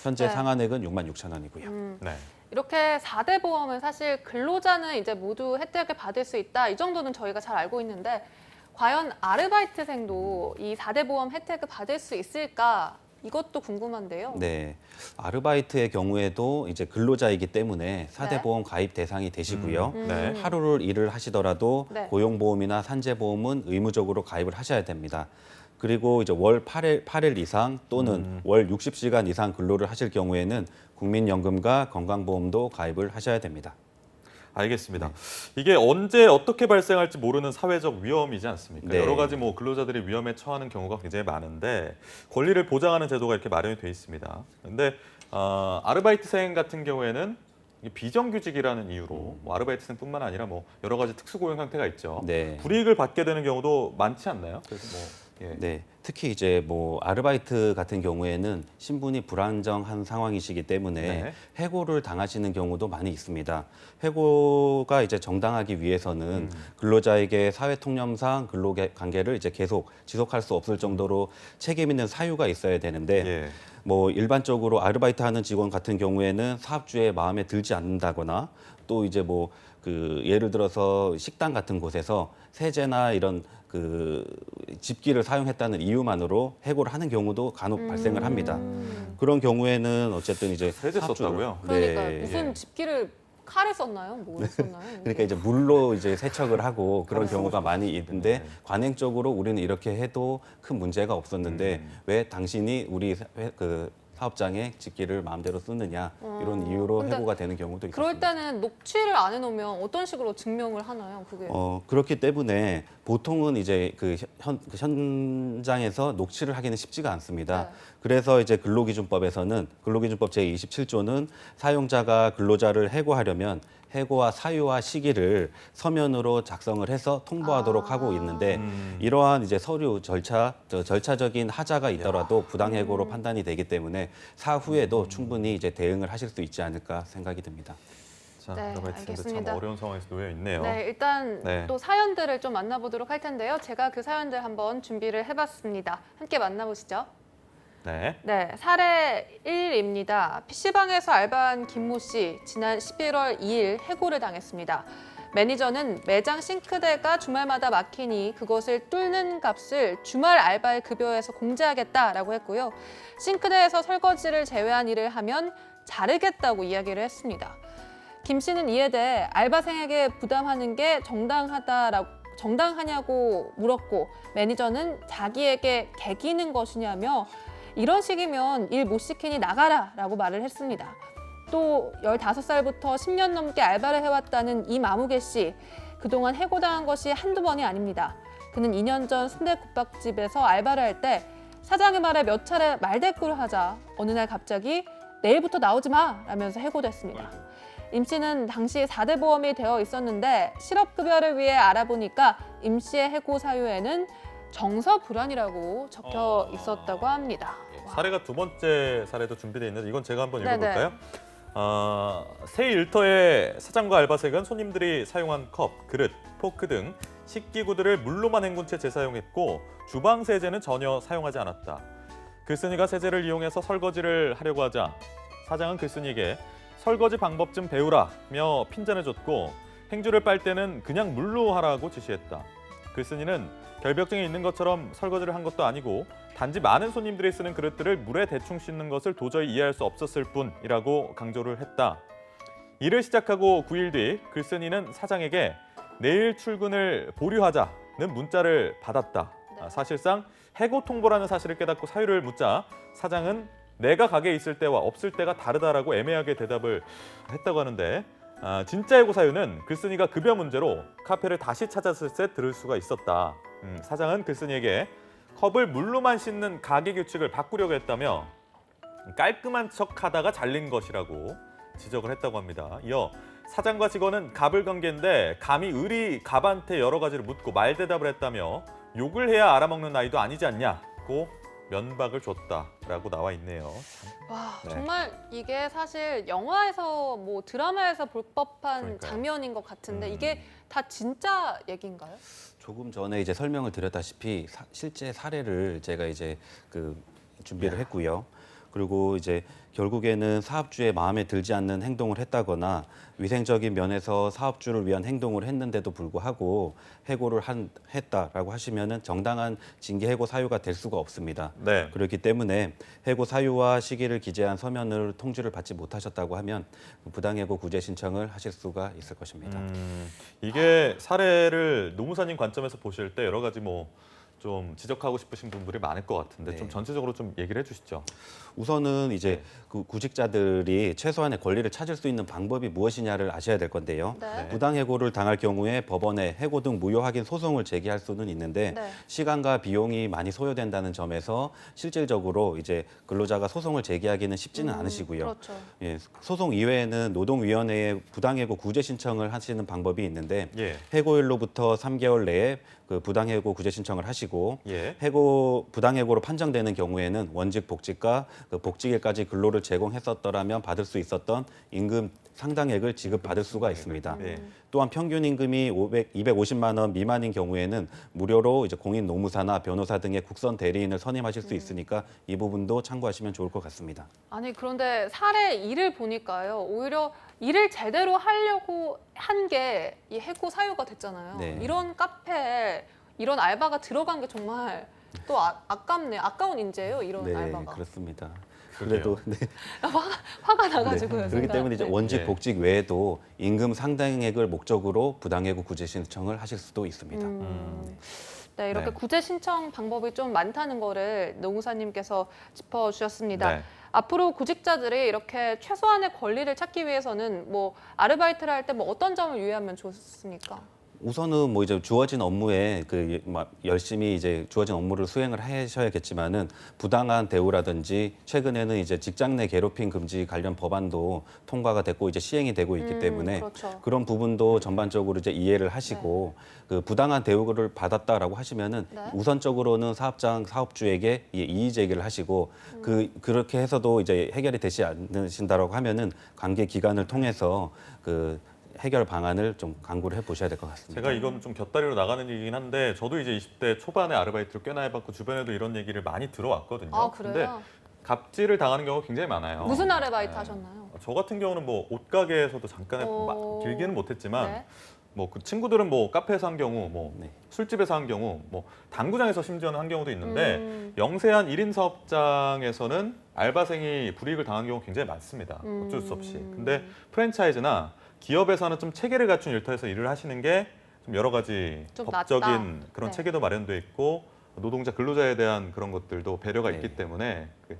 현제 네. 상한액은 6만 6천 원이고요. 네. 이렇게 4대 보험은 사실 근로자는 이제 모두 혜택을 받을 수 있다. 이 정도는 저희가 잘 알고 있는데 과연 아르바이트생도 이 4대 보험 혜택을 받을 수 있을까? 이것도 궁금한데요. 네, 아르바이트의 경우에도 이제 근로자이기 때문에 4대 네. 보험 가입 대상이 되시고요. 네. 하루를 일을 하시더라도 네. 고용보험이나 산재보험은 의무적으로 가입을 하셔야 됩니다. 그리고 이제 월 8일 이상 또는 월 60시간 이상 근로를 하실 경우에는 국민연금과 건강보험도 가입을 하셔야 됩니다. 알겠습니다. 이게 언제 어떻게 발생할지 모르는 사회적 위험이지 않습니까? 네. 여러 가지 뭐 근로자들이 위험에 처하는 경우가 굉장히 많은데 권리를 보장하는 제도가 이렇게 마련이 돼 있습니다. 근데 아르바이트생 같은 경우에는 이게 비정규직이라는 이유로 뭐 아르바이트생뿐만 아니라 뭐 여러 가지 특수고용 형태가 있죠. 네. 불이익을 받게 되는 경우도 많지 않나요? 그래서 뭐 예. 네, 특히 이제 뭐 아르바이트 같은 경우에는 신분이 불안정한 상황이시기 때문에 네. 해고를 당하시는 경우도 많이 있습니다. 해고가 이제 정당하기 위해서는 근로자에게 사회통념상 근로관계를 이제 계속 지속할 수 없을 정도로 책임 있는 사유가 있어야 되는데 예. 뭐 일반적으로 아르바이트 하는 직원 같은 경우에는 사업주의 마음에 들지 않는다거나 또 이제 뭐 그 예를 들어서 식당 같은 곳에서 세제나 이런 그 집기를 사용했다는 이유만으로 해고를 하는 경우도 간혹 발생을 합니다. 그런 경우에는 어쨌든 이제 세제 사업주를- 썼다고요? 그러니까 네. 무슨 집기를 칼에 썼나요? 뭐 썼나요? 그러니까 이제 물로 이제 세척을 하고 그런 경우가 많이 있는데 네. 관행적으로 우리는 이렇게 해도 큰 문제가 없었는데 왜 당신이 우리 그 사업장에 집기를 마음대로 쓰느냐 이런 이유로 근데 해고가 되는 경우도 그럴 있습니다. 때는 녹취를 안 해놓으면 어떤 식으로 증명을 하나요? 그게 그렇기 때문에 보통은 이제 그 현장에서 녹취를 하기는 쉽지가 않습니다. 네. 그래서 이제 근로기준법에서는 근로기준법 제27조는 사용자가 근로자를 해고하려면 해고와 사유와 시기를 서면으로 작성을 해서 통보하도록 하고 있는데 이러한 이제 서류 절차적인 하자가 있더라도 부당해고로 판단이 되기 때문에 사후에도 충분히 이제 대응을 하실 수 있지 않을까 생각이 듭니다. 자, 네, 아르바이트생들 참 알겠습니다. 어려운 상황에서 놓여 있네요. 네, 일단 네. 또 사연들을 좀 만나보도록 할 텐데요. 제가 그 사연들 한번 준비를 해봤습니다. 함께 만나보시죠. 네. 네, 사례 1입니다. PC방에서 알바한 김모 씨, 지난 11월 2일 해고를 당했습니다. 매니저는 매장 싱크대가 주말마다 막히니 그것을 뚫는 값을 주말 알바의 급여에서 공제하겠다라고 했고요. 싱크대에서 설거지를 제외한 일을 하면 자르겠다고 이야기를 했습니다. 김 씨는 이에 대해 알바생에게 부담하는 게 정당하냐고 물었고 매니저는 자기에게 개기는 것이냐며 이런 식이면 일 못 시키니 나가라 라고 말을 했습니다. 또 15살부터 10년 넘게 알바를 해왔다는 이마무개 씨. 그동안 해고당한 것이 한두 번이 아닙니다. 그는 2년 전 순댓국밥집에서 알바를 할 때 사장의 말에 몇 차례 말대꾸를 하자 어느 날 갑자기 내일부터 나오지 마 라면서 해고됐습니다. 임 씨는 당시 4대 보험이 되어 있었는데 실업급여를 위해 알아보니까 임 씨의 해고 사유에는 정서 불안이라고 적혀 있었다고 합니다. 사례가 두 번째 사례도 준비되어 있는데 이건 제가 한번 네네. 읽어볼까요? 새 일터의 사장과 알바생은 손님들이 사용한 컵, 그릇, 포크 등 식기구들을 물로만 헹군 채 재사용했고 주방 세제는 전혀 사용하지 않았다. 글쓴이가 세제를 이용해서 설거지를 하려고 하자 사장은 글쓴이에게 설거지 방법 좀 배우라며 핀잔해줬고 행주를 빨 때는 그냥 물로 하라고 지시했다. 글쓴이는 결벽증이 있는 것처럼 설거지를 한 것도 아니고 단지 많은 손님들이 쓰는 그릇들을 물에 대충 씻는 것을 도저히 이해할 수 없었을 뿐이라고 강조를 했다. 일을 시작하고 9일 뒤 글쓴이는 사장에게 내일 출근을 보류하자는 문자를 받았다. 사실상 해고 통보라는 사실을 깨닫고 사유를 묻자 사장은 내가 가게에 있을 때와 없을 때가 다르다라고 애매하게 대답을 했다고 하는데 진짜 해고 사유는 글쓴이가 급여 문제로 카페를 다시 찾았을 때 들을 수가 있었다. 사장은 글쓴이에게 컵을 물로만 씻는 가게 규칙을 바꾸려고 했다며 깔끔한 척하다가 잘린 것이라고 지적을 했다고 합니다. 이어 사장과 직원은 갑을관계인데 감히 을이 갑한테 여러 가지를 묻고 말대답을 했다며 욕을 해야 알아먹는 나이도 아니지 않냐고 면박을 줬다라고 나와 있네요. 와, 네. 정말 이게 사실 영화에서 뭐 드라마에서 볼 법한 그러니까요. 장면인 것 같은데 이게 다 진짜 얘기인가요? 조금 전에 이제 설명을 드렸다시피 실제 사례를 제가 이제 그 준비를 했고요. 그리고 이제 결국에는 사업주의 마음에 들지 않는 행동을 했다거나 위생적인 면에서 사업주를 위한 행동을 했는데도 불구하고 해고를 했다라고 하시면은 정당한 징계 해고 사유가 될 수가 없습니다. 네. 그렇기 때문에 해고 사유와 시기를 기재한 서면을 통지를 받지 못하셨다고 하면 부당해고 구제 신청을 하실 수가 있을 것입니다. 이게 사례를 노무사님 관점에서 보실 때 여러 가지 뭐 좀 지적하고 싶으신 분들이 많을 것 같은데 네. 좀 전체적으로 좀 얘기를 해주시죠. 우선은 이제 그 구직자들이 최소한의 권리를 찾을 수 있는 방법이 무엇이냐를 아셔야 될 건데요. 네. 부당해고를 당할 경우에 법원에 해고 등 무효 확인 소송을 제기할 수는 있는데 네. 시간과 비용이 많이 소요된다는 점에서 실질적으로 이제 근로자가 소송을 제기하기는 쉽지는 않으시고요. 그렇죠. 예, 소송 이외에는 노동위원회에 부당해고 구제 신청을 하시는 방법이 있는데 예. 해고일로부터 3개월 내에 그 부당해고 구제 신청을 하시고 예. 부당해고로 판정되는 경우에는 원직 복직과 그 복직일까지 근로를 제공했었더라면 받을 수 있었던 임금 상당액을 지급받을 수가 있습니다. 예. 또한 평균 임금이 250만 원 미만인 경우에는 무료로 이제 공인 노무사나 변호사 등의 국선 대리인을 선임하실 수 있으니까 이 부분도 참고하시면 좋을 것 같습니다. 아니 그런데 사례 2를 보니까요. 오히려 일을 제대로 하려고 한 게 이 해고 사유가 됐잖아요. 네. 이런 카페에 이런 알바가 들어간 게 정말 또 아깝네요. 아까운 인재예요. 이런 네, 알바가. 그렇습니다. 그러게요. 그래도 네. 화가 나가지고요. 그렇기 순간. 때문에 이제 네. 원직 예. 복직 외에도 임금 상당액을 목적으로 부당해고 구제 신청을 하실 수도 있습니다. 네, 이렇게 네. 구제 신청 방법이 좀 많다는 거를 노무사님께서 짚어주셨습니다. 네. 앞으로 구직자들이 이렇게 최소한의 권리를 찾기 위해서는 뭐 아르바이트를 할 때 뭐 어떤 점을 유의하면 좋습니까? 우선은 뭐 이제 주어진 업무에 열심히 이제 주어진 업무를 수행을 하셔야겠지만은 부당한 대우라든지 최근에는 이제 직장 내 괴롭힘 금지 관련 법안도 통과가 됐고 이제 시행이 되고 있기 때문에 그렇죠. 그런 부분도 전반적으로 이제 이해를 하시고 그 부당한 대우를 받았다라고 하시면은 네. 우선적으로는 사업주에게 이의 제기를 하시고 그렇게 해서도 이제 해결이 되지 않으신다라고 하면은 관계 기관을 통해서 그 해결 방안을 좀 강구를 해보셔야 될 것 같습니다. 제가 이건 좀 곁다리로 나가는 얘기긴 한데 저도 이제 20대 초반에 아르바이트를 꽤나 해봤고 주변에도 이런 얘기를 많이 들어왔거든요. 아, 그래요? 근데 갑질을 당하는 경우가 굉장히 많아요. 무슨 아르바이트 네. 하셨나요? 저 같은 경우는 뭐 옷가게에서도 잠깐 길게는 못했지만 네. 뭐 그 친구들은 뭐 카페에서 한 경우, 뭐 네. 술집에서 한 경우, 뭐 당구장에서 심지어는 한 경우도 있는데 영세한 1인 사업장에서는 알바생이 불이익을 당한 경우 굉장히 많습니다. 어쩔 수 없이. 근데 프랜차이즈나 기업에서는 좀 체계를 갖춘 일터에서 일을 하시는 게 좀 여러 가지 좀 법적인 낫다. 그런 네. 체계도 마련돼 있고 노동자 근로자에 대한 그런 것들도 배려가 네. 있기 때문에 그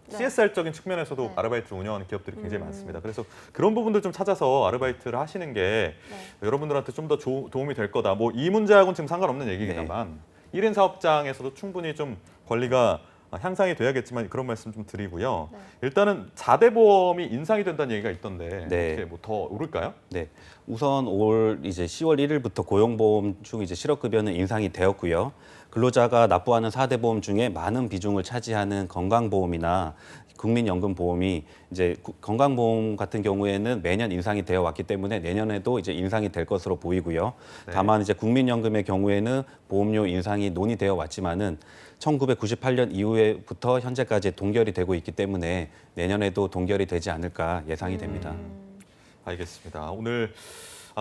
CSR적인 측면에서도 네. 아르바이트를 운영하는 기업들이 굉장히 많습니다. 그래서 그런 부분들 좀 찾아서 아르바이트를 하시는 게 여러분들한테 좀 더 도움이 될 거다. 뭐 이 문제하고는 지금 상관없는 얘기입니다만 1인 사업장에서도 충분히 좀 권리가 향상이 돼야겠지만 그런 말씀 좀 드리고요. 네. 일단은 4대 보험이 인상이 된다는 얘기가 있던데 네. 어떻게 뭐 더 오를까요? 네, 우선 올 이제 10월 1일부터 고용보험 중 이제 실업급여는 인상이 되었고요. 근로자가 납부하는 4대 보험 중에 많은 비중을 차지하는 건강보험이나 국민연금보험이 이제 건강보험 같은 경우에는 매년 인상이 되어 왔기 때문에 내년에도 이제 인상이 될 것으로 보이고요. 네. 다만 이제 국민연금의 경우에는 보험료 인상이 논의되어 왔지만은 1998년 이후부터 현재까지 동결이 되고 있기 때문에 내년에도 동결이 되지 않을까 예상이 됩니다. 알겠습니다. 오늘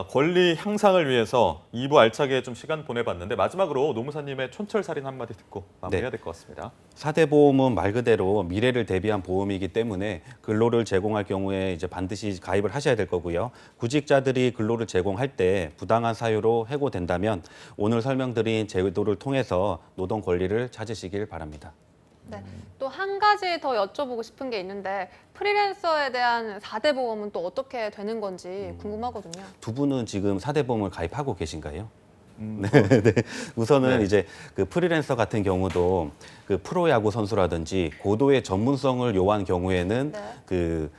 권리 향상을 위해서 2부 알차게 좀 시간 보내봤는데 마지막으로 노무사님의 촌철살인 한마디 듣고 마무리해야 될 것 같습니다. 4대 보험은 말 그대로 미래를 대비한 보험이기 때문에 근로를 제공할 경우에 이제 반드시 가입을 하셔야 될 거고요. 구직자들이 근로를 제공할 때 부당한 사유로 해고된다면 오늘 설명드린 제도를 통해서 노동 권리를 찾으시길 바랍니다. 네. 또 한 가지 더 여쭤보고 싶은 게 있는데 프리랜서에 대한 4대 보험은 또 어떻게 되는 건지 궁금하거든요. 두 분은 지금 4대 보험을 가입하고 계신가요? 네. 우선은 네. 이제 그 프리랜서 같은 경우도 그 프로야구 선수라든지 고도의 전문성을 요한 경우에는 네. 그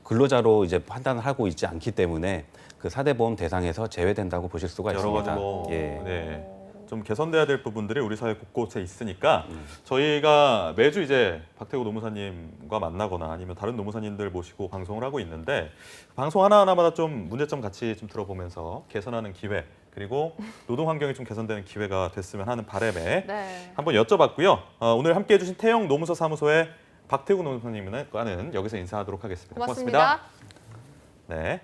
근로자로 이제 판단을 하고 있지 않기 때문에 그 4대 보험 대상에서 제외된다고 보실 수가 여러 가지 있습니다. 뭐 예. 네. 좀 개선돼야 될 부분들이 우리 사회 곳곳에 있으니까 저희가 매주 이제 박태구 노무사님과 만나거나 아니면 다른 노무사님들 모시고 방송을 하고 있는데 방송 하나하나마다 좀 문제점 같이 좀 들어보면서 개선하는 기회 그리고 노동 환경이 좀 개선되는 기회가 됐으면 하는 바람에 네. 한번 여쭤봤고요. 오늘 함께해 주신 태영 노무서 사무소의 박태구 노무사님과는 여기서 인사하도록 하겠습니다. 고맙습니다. 네.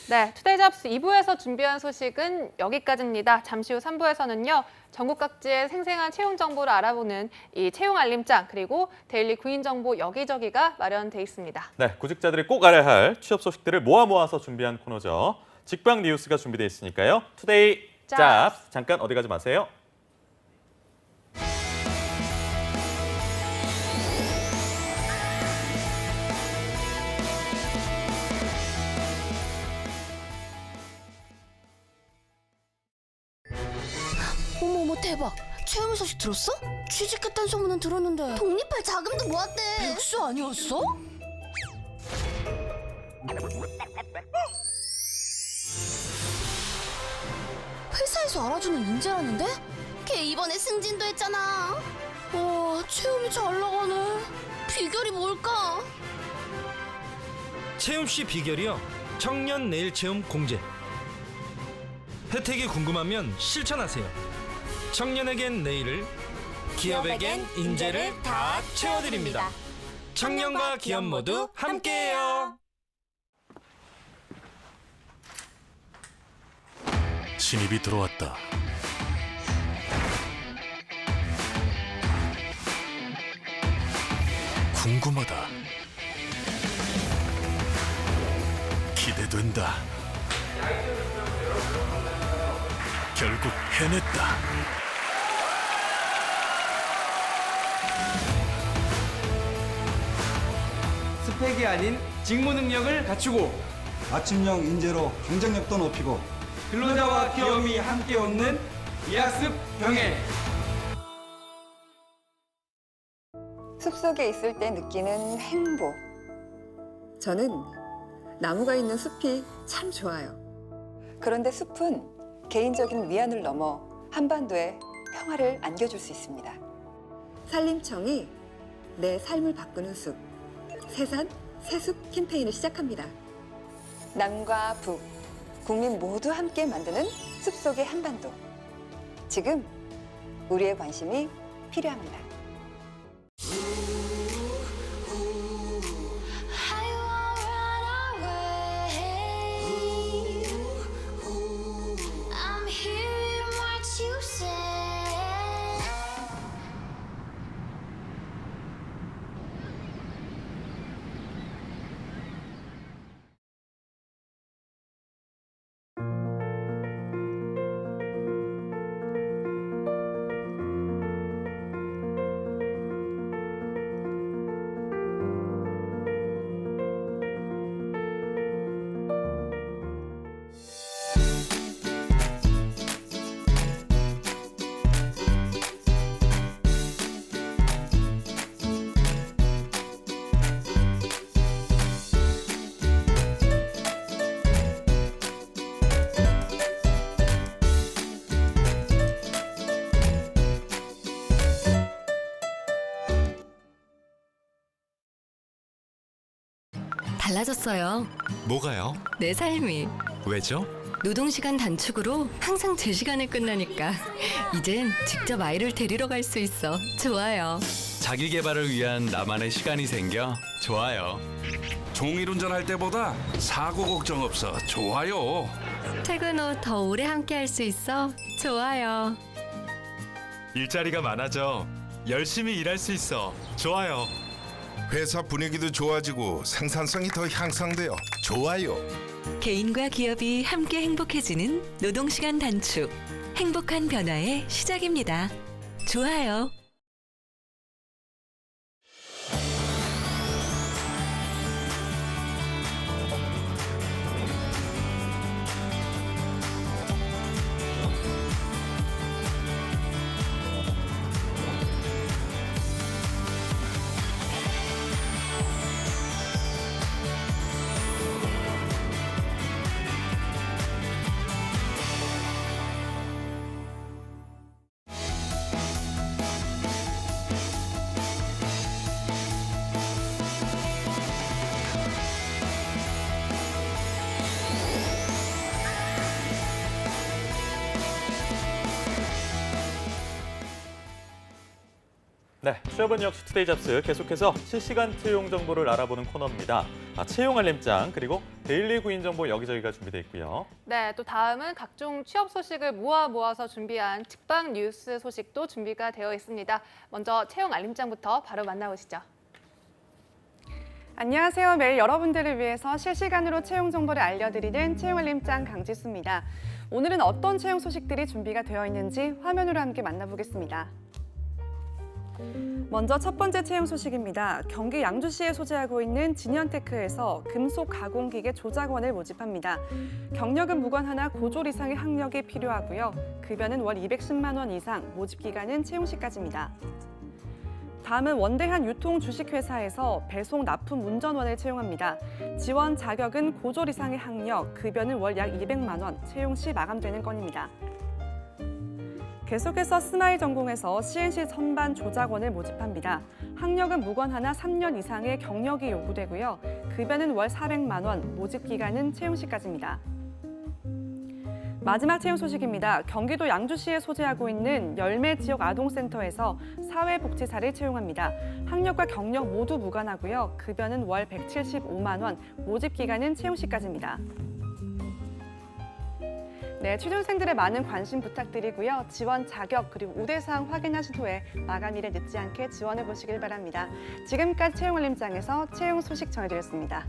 네, 투데이 잡스 2부에서 준비한 소식은 여기까지입니다. 잠시 후 3부에서는요. 전국 각지의 생생한 채용 정보를 알아보는 이 채용 알림장 그리고 데일리 구인 정보 여기저기가 마련돼 있습니다. 네, 구직자들이 꼭 알아야 할 취업 소식들을 모아서 준비한 코너죠. 직방 뉴스가 준비되어 있으니까요. 투데이 잡스 잠깐 어디 가지 마세요. 어머어머 대박. 최우미 소식 들었어? 취직했다는 소문은 들었는데 독립할 자금도 모았대. 백수 아니었어? 회사에서 알아주는 인재라는데? 걔 이번에 승진도 했잖아. 와, 채용이 잘 나가네. 비결이 뭘까? 채움 씨 비결이요. 청년 내일 채움 공제. 혜택이 궁금하면 실천하세요. 청년에겐 내일을, 기업에겐 인재를 다 채워드립니다. 청년과 기업 모두 함께해요. 신입이 들어왔다. 궁금하다. 기대된다. 결국 해냈다. 스펙이 아닌 직무 능력을 갖추고 아침형 인재로 경쟁력도 높이고 근로자와 기업이 함께 얻는 이학습 병행. 숲속에 있을 때 느끼는 행복. 저는 나무가 있는 숲이 참 좋아요. 그런데 숲은 개인적인 위안을 넘어 한반도에 평화를 안겨줄 수 있습니다. 산림청이 내 삶을 바꾸는 숲, 새산 새숲 캠페인을 시작합니다. 남과 북, 국민 모두 함께 만드는 숲속의 한반도. 지금 우리의 관심이 필요합니다. 달라졌어요. 뭐가요? 내 삶이. 왜죠? 노동시간 단축으로 항상 제 시간에 끝나니까 이젠 직접 아이를 데리러 갈 수 있어. 좋아요. 자기 개발을 위한 나만의 시간이 생겨 좋아요. 종일 운전할 때보다 사고 걱정 없어 좋아요. 퇴근 후 더 오래 함께 할 수 있어. 좋아요. 일자리가 많아져 열심히 일할 수 있어 좋아요. 회사 분위기도 좋아지고 생산성이 더 향상되어 좋아요. 개인과 기업이 함께 행복해지는 노동시간 단축. 행복한 변화의 시작입니다. 좋아요. 네, 취업은 역시 투데이 잡스 계속해서 실시간 채용 정보를 알아보는 코너입니다. 채용 알림장 그리고 데일리 구인 정보 여기저기가 준비되어 있고요. 네, 또 다음은 각종 취업 소식을 모아서 준비한 직방 뉴스 소식도 준비가 되어 있습니다. 먼저 채용 알림장부터 바로 만나보시죠. 안녕하세요. 매일 여러분들을 위해서 실시간으로 채용 정보를 알려드리는 채용 알림장 강지수입니다. 오늘은 어떤 채용 소식들이 준비가 되어 있는지 화면으로 함께 만나보겠습니다. 먼저 첫 번째 채용 소식입니다. 경기 양주시에 소재하고 있는 진현테크에서 금속 가공기계 조작원을 모집합니다. 경력은 무관하나 고졸 이상의 학력이 필요하고요. 급여는 월 210만 원 이상, 모집 기간은 채용 시까지입니다. 다음은 원대한 유통 주식회사에서 배송 납품 운전원을 채용합니다. 지원 자격은 고졸 이상의 학력, 급여는 월 약 200만 원, 채용 시 마감되는 건입니다. 계속해서 스마일 전공에서 CNC 선반 조작원을 모집합니다. 학력은 무관하나 3년 이상의 경력이 요구되고요. 급여는 월 400만 원, 모집 기간은 채용 시까지입니다. 마지막 채용 소식입니다. 경기도 양주시에 소재하고 있는 열매 지역 아동센터에서 사회복지사를 채용합니다. 학력과 경력 모두 무관하고요. 급여는 월 175만 원, 모집 기간은 채용 시까지입니다. 네, 취준생들의 많은 관심 부탁드리고요. 지원 자격 그리고 우대사항 확인하신 후에 마감일에 늦지 않게 지원해 보시길 바랍니다. 지금까지 채용 알림장에서 채용 소식 전해드렸습니다.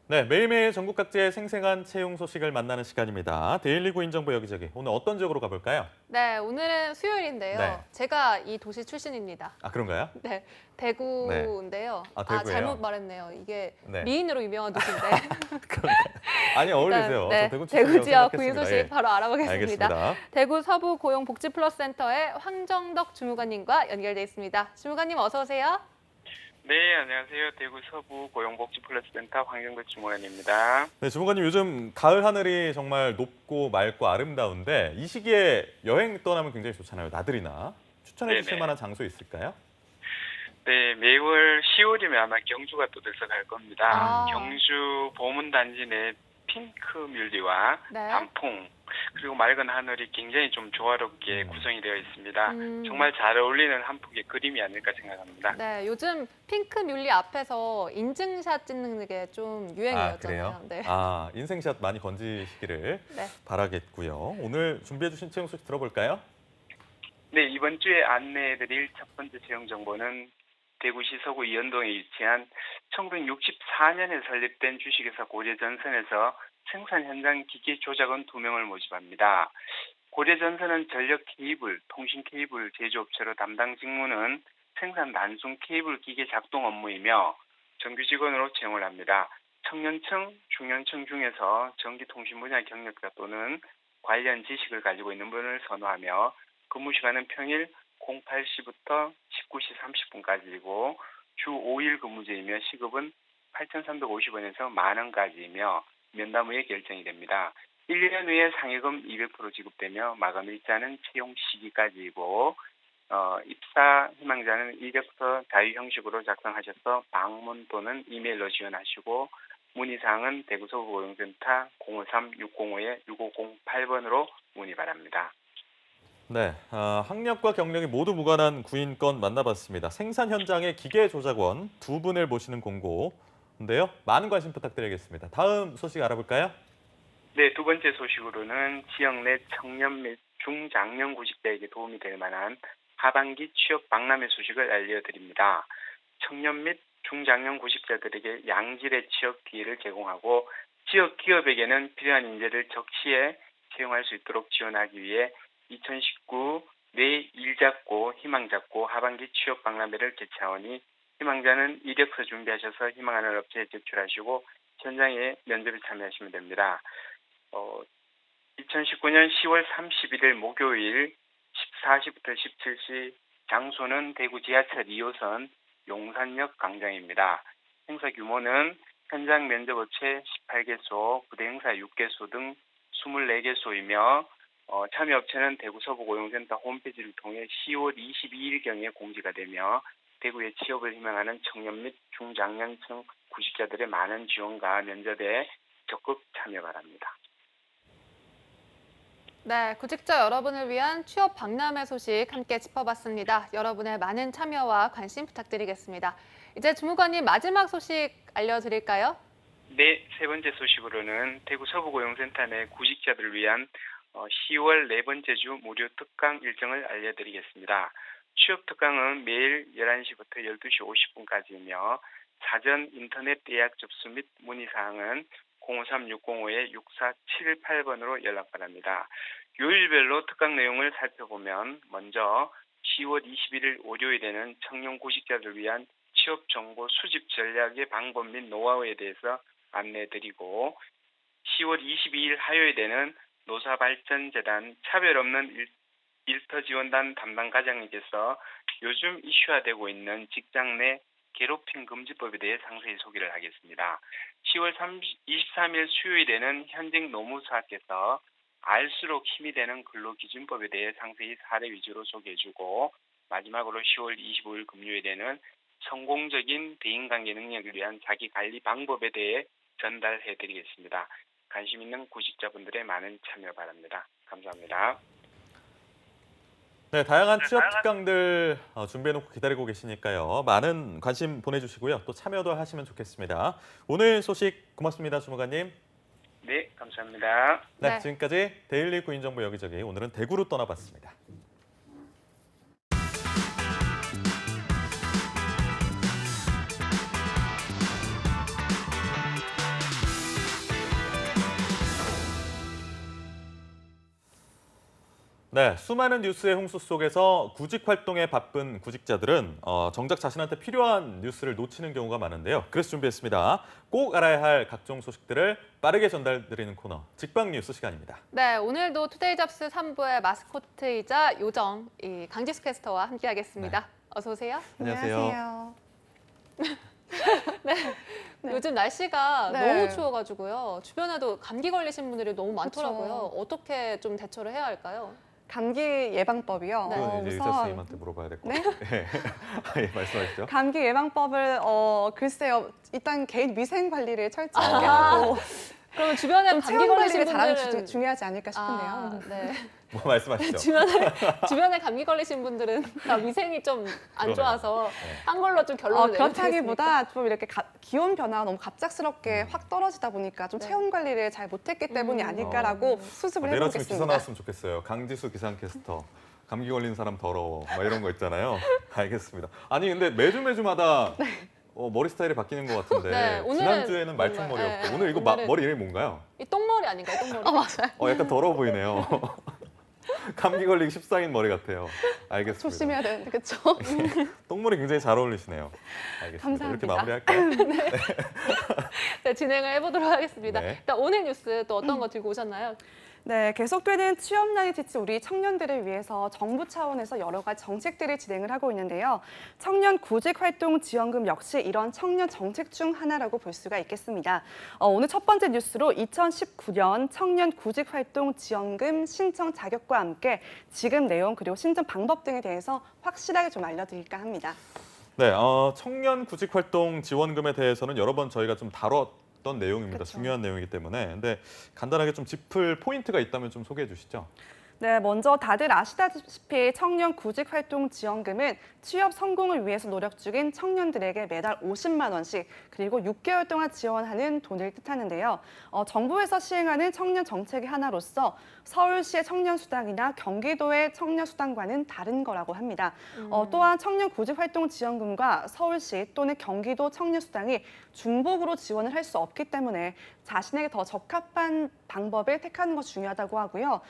네, 매일매일 전국 각지의 생생한 채용 소식을 만나는 시간입니다. 데일리 구인 정보 여기저기. 오늘 어떤 지역으로 가볼까요? 네, 오늘은 수요일인데요. 네. 제가 이 도시 출신입니다. 아, 그런가요? 네, 대구인데요. 아, 대구예요? 잘못 말했네요. 이게 네. 미인으로 유명한 도시인데. 아니, 어울리세요. 네, 저 대구 지역 구인 생각했습니다. 소식 예. 바로 알아보겠습니다. 알겠습니다. 대구 서부 고용 복지 플러스 센터의 황정덕 주무관님과 연결돼 있습니다. 주무관님 어서 오세요. 네, 안녕하세요. 대구 서부 고용복지플러스센터 황정덕 주무관입니다. 네, 주무관님 요즘 가을 하늘이 정말 높고 맑고 아름다운데 이 시기에 여행 떠나면 굉장히 좋잖아요. 나들이나. 추천해 주실 네네. 만한 장소 있을까요? 네, 매월 10월이면 아마 경주가 또 들썩할 겁니다. 아. 경주 보문단지 내 핑크 뮬리와 네. 단풍 그리고 맑은 하늘이 굉장히 좀 조화롭게 구성이 되어 있습니다. 음. 정말 잘 어울리는 한 폭의 그림이 아닐까 생각합니다. 네, 요즘 핑크 뮬리 앞에서 인증샷 찍는 게 좀 유행이었잖아요. 아, 그래요? 네. 아, 인생샷 많이 건지시기를 네. 바라겠고요. 오늘 준비해 주신 채용 소식 들어볼까요? 네, 이번 주에 안내해드릴 첫 번째 채용 정보는 대구시 서구 이연동에 위치한 1964년에 설립된 주식회사 고려전선에서 생산 현장 기계 조작원 2명을 모집합니다. 고려전선은 전력 케이블, 통신 케이블 제조업체로 담당 직무는 생산 단순 케이블 기계 작동 업무이며 정규 직원으로 채용을 합니다. 청년층, 중년층 중에서 전기통신 분야 경력자 또는 관련 지식을 가지고 있는 분을 선호하며 근무 시간은 평일 08시부터 19시 30분까지이고 주 5일 근무제이며 시급은 8,350원에서 10,000원까지이며 면담 후에 결정이 됩니다. 1년 후에 상여금 200% 지급되며 마감 일자는 채용 시기까지이고 입사 희망자는 이력서 자유 형식으로 작성하셔서 방문 또는 이메일로 지원하시고 문의사항은 대구 서구고용센터 053-605-6508번으로 문의 바랍니다. 네, 학력과 경력이 모두 무관한 구인건 만나봤습니다. 생산 현장의 기계 조작원 2분을 모시는 공고인데요. 많은 관심 부탁드리겠습니다. 다음 소식 알아볼까요? 네, 두 번째 소식으로는 지역 내 청년 및 중장년 구직자에게 도움이 될 만한 하반기 취업 박람회 소식을 알려드립니다. 청년 및 중장년 구직자들에게 양질의 취업 기회를 제공하고 지역 기업에게는 필요한 인재를 적시에 채용할 수 있도록 지원하기 위해 2019 내 일 잡고 희망 잡고 하반기 취업 박람회를 개최하오니 희망자는 이력서 준비하셔서 희망하는 업체에 제출하시고 현장에 면접에 참여하시면 됩니다. 2019년 10월 31일 목요일 14시부터 17시 장소는 대구 지하철 2호선 용산역 광장입니다. 행사 규모는 현장 면접업체 18개소, 부대 행사 6개소 등 24개소이며 참여업체는 대구 서부고용센터 홈페이지를 통해 10월 22일경에 공지가 되며 대구에 취업을 희망하는 청년 및 중장년층 구직자들의 많은 지원과 면접에 적극 참여 바랍니다. 네, 구직자 여러분을 위한 취업 박람회 소식 함께 짚어봤습니다. 여러분의 많은 참여와 관심 부탁드리겠습니다. 이제 주무관님 마지막 소식 알려드릴까요? 네, 세 번째 소식으로는 대구 서부고용센터 내 구직자들을 위한 10월 네 번째 주 무료 특강 일정을 알려드리겠습니다. 취업 특강은 매일 11시부터 12시 50분까지이며 사전 인터넷 예약 접수 및 문의사항은 053-605-6478번으로 연락 바랍니다. 요일별로 특강 내용을 살펴보면 먼저 10월 21일 월요일에는 청년 구직자들을 위한 취업 정보 수집 전략의 방법 및 노하우에 대해서 안내드리고 10월 22일 화요일에는 노사발전재단 차별 없는 일터 지원단 담당 과장님께서 요즘 이슈화되고 있는 직장 내 괴롭힘 금지법에 대해 상세히 소개를 하겠습니다. 10월 23일 수요일에는 현직 노무사께서 알수록 힘이 되는 근로기준법에 대해 상세히 사례 위주로 소개해주고 마지막으로 10월 25일 금요일에는 성공적인 대인관계 능력을 위한 자기관리 방법에 대해 전달해드리겠습니다. 관심 있는 구직자분들의 많은 참여 바랍니다. 감사합니다. 네, 다양한 취업 특강들 준비해놓고 기다리고 계시니까요. 많은 관심 보내주시고요. 또 참여도 하시면 좋겠습니다. 오늘 소식 고맙습니다, 주무관님. 네, 감사합니다. 네, 지금까지 데일리 구인정보 여기저기 오늘은 대구로 떠나봤습니다. 네, 수많은 뉴스의 홍수 속에서 구직 활동에 바쁜 구직자들은 정작 자신한테 필요한 뉴스를 놓치는 경우가 많은데요. 그래서 준비했습니다. 꼭 알아야 할 각종 소식들을 빠르게 전달드리는 코너, 직방 뉴스 시간입니다. 네, 오늘도 투데이 잡스 3부의 마스코트이자 요정 강지수 캐스터와 함께하겠습니다. 네. 어서 오세요. 안녕하세요. 네. 요즘 날씨가 네. 너무 추워가지고요. 주변에도 감기 걸리신 분들이 너무 많더라고요. 어떻게 좀 대처를 해야 할까요? 감기 예방법이요. 그건 이제 의사 선생님한테 물어봐야 될 것 같아요. 네? 예, 말씀하시죠. 감기 예방법을 글쎄요. 일단 개인 위생 관리를 철저하게 하고 그러면 주변에 감기 체온 걸리신 관리를 잘하는 분들은 중요하지 않을까 싶은데요. 네. 뭐 말씀하시죠. 주변에 감기 걸리신 분들은 다 위생이 좀 안 그러네요. 좋아서 네. 한 걸로 좀 결론을 내면 그렇다기보다 좀 이렇게 기온 변화가 너무 갑작스럽게 확 떨어지다 보니까 좀 체온 관리를 잘 못했기 때문이 아닐까라고 수습을 내일 아침에 해보겠습니다. 기사 나왔으면 좋겠어요. 강지수 기상캐스터. 감기 걸린 사람 더러워. 막 이런 거 있잖아요. 알겠습니다. 아니 근데 매주마다 머리 스타일이 바뀌는 것 같은데 네, 오늘은 지난주에는 말총머리였고 네, 오늘 이거 오늘은 머리 이름이 뭔가요? 이 똥머리 아닌가요? 똥머리. 맞아요. 약간 더러워 보이네요. 감기 걸리기 십상인 머리 같아요. 알겠습니다. 조심해야 되는데 그렇죠? 똥머리 굉장히 잘 어울리시네요. 알겠습니다. 이렇게 감사합니다. 마무리할까요? 네, 진행을 해보도록 하겠습니다. 네. 일단 오늘 뉴스 또 어떤 거 들고 오셨나요? 네, 계속되는 취업난에 지친 우리 청년들을 위해서 정부 차원에서 여러 가지 정책들을 진행을 하고 있는데요. 청년 구직활동지원금 역시 이런 청년 정책 중 하나라고 볼 수가 있겠습니다. 오늘 첫 번째 뉴스로 2019년 청년 구직활동지원금 신청 자격과 함께 지급 내용 그리고 신청 방법 등에 대해서 확실하게 좀 알려드릴까 합니다. 네, 청년 구직활동 지원금에 대해서는 여러 번 저희가 좀 다뤘던 내용입니다. 그쵸. 중요한 내용이기 때문에. 근데 간단하게 좀 짚을 포인트가 있다면 좀 소개해 주시죠. 네, 먼저 다들 아시다시피 청년 구직활동지원금은 취업 성공을 위해서 노력 중인 청년들에게 매달 50만 원씩 그리고 6개월 동안 지원하는 돈을 뜻하는데요. 정부에서 시행하는 청년 정책의 하나로서 서울시의 청년수당이나 경기도의 청년수당과는 다른 거라고 합니다. 또한 청년 구직활동지원금과 서울시 또는 경기도 청년수당이 중복으로 지원을 할 수 없기 때문에 자신에게 더 적합한 방법을 택하는 것이 중요하다고 하고요.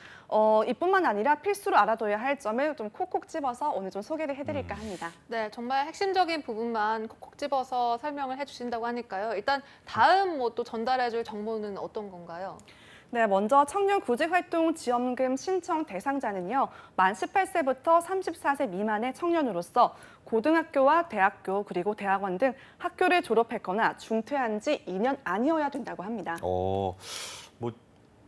이뿐만 아니라 필수로 알아둬야 할 점을 좀 콕콕 집어서 오늘 좀 소개를 해드릴까 합니다. 네, 정말 핵심적인 부분만 콕콕 집어서 설명을 해주신다고 하니까요. 일단 다음 또 전달해줄 정보는 어떤 건가요? 네, 먼저 청년 구직활동 지원금 신청 대상자는요. 만 18세부터 34세 미만의 청년으로서 고등학교와 대학교 그리고 대학원 등 학교를 졸업했거나 중퇴한 지 2년 아니어야 된다고 합니다.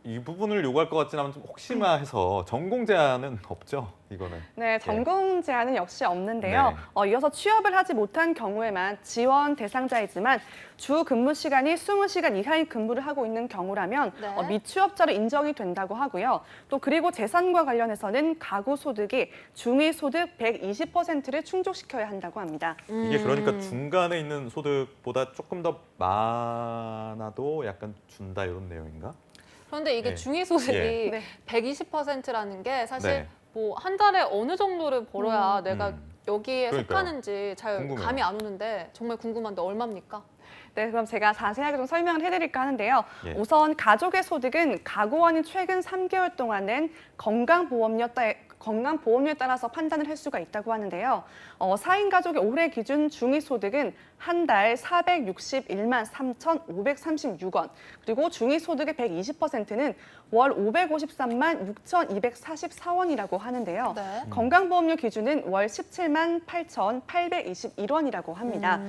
이 부분을 요구할 것 같지는 않은 좀 혹시나 해서 전공 제한은 없죠, 이거는. 네, 전공 제한은 역시 없는데요. 네. 이어서 취업을 하지 못한 경우에만 지원 대상자이지만 주 근무 시간이 20시간 이하의 근무를 하고 있는 경우라면 네. 미취업자로 인정이 된다고 하고요. 또 그리고 재산과 관련해서는 가구 소득이 중위 소득 120%를 충족시켜야 한다고 합니다. 이게 그러니까 중간에 있는 소득보다 조금 더 많아도 약간 준다 이런 내용인가? 그런데 이게 네. 중위소득이 예. 120%라는 게 사실 네. 뭐 한 달에 어느 정도를 벌어야 내가 여기에 그러니까요. 속하는지 잘 궁금해요. 감이 안 오는데 정말 궁금한데 얼마입니까? 네, 그럼 제가 자세하게 좀 설명을 해드릴까 하는데요. 예. 우선 가족의 소득은 가구원이 최근 3개월 동안 낸 건강보험료에 따라서 판단을 할 수가 있다고 하는데요. 4인 가족의 올해 기준 중위소득은 한 달 461만 3,536원, 그리고 중위소득의 120%는 월 553만 6,244원이라고 하는데요. 네. 건강보험료 기준은 월 17만 8,821원이라고 합니다.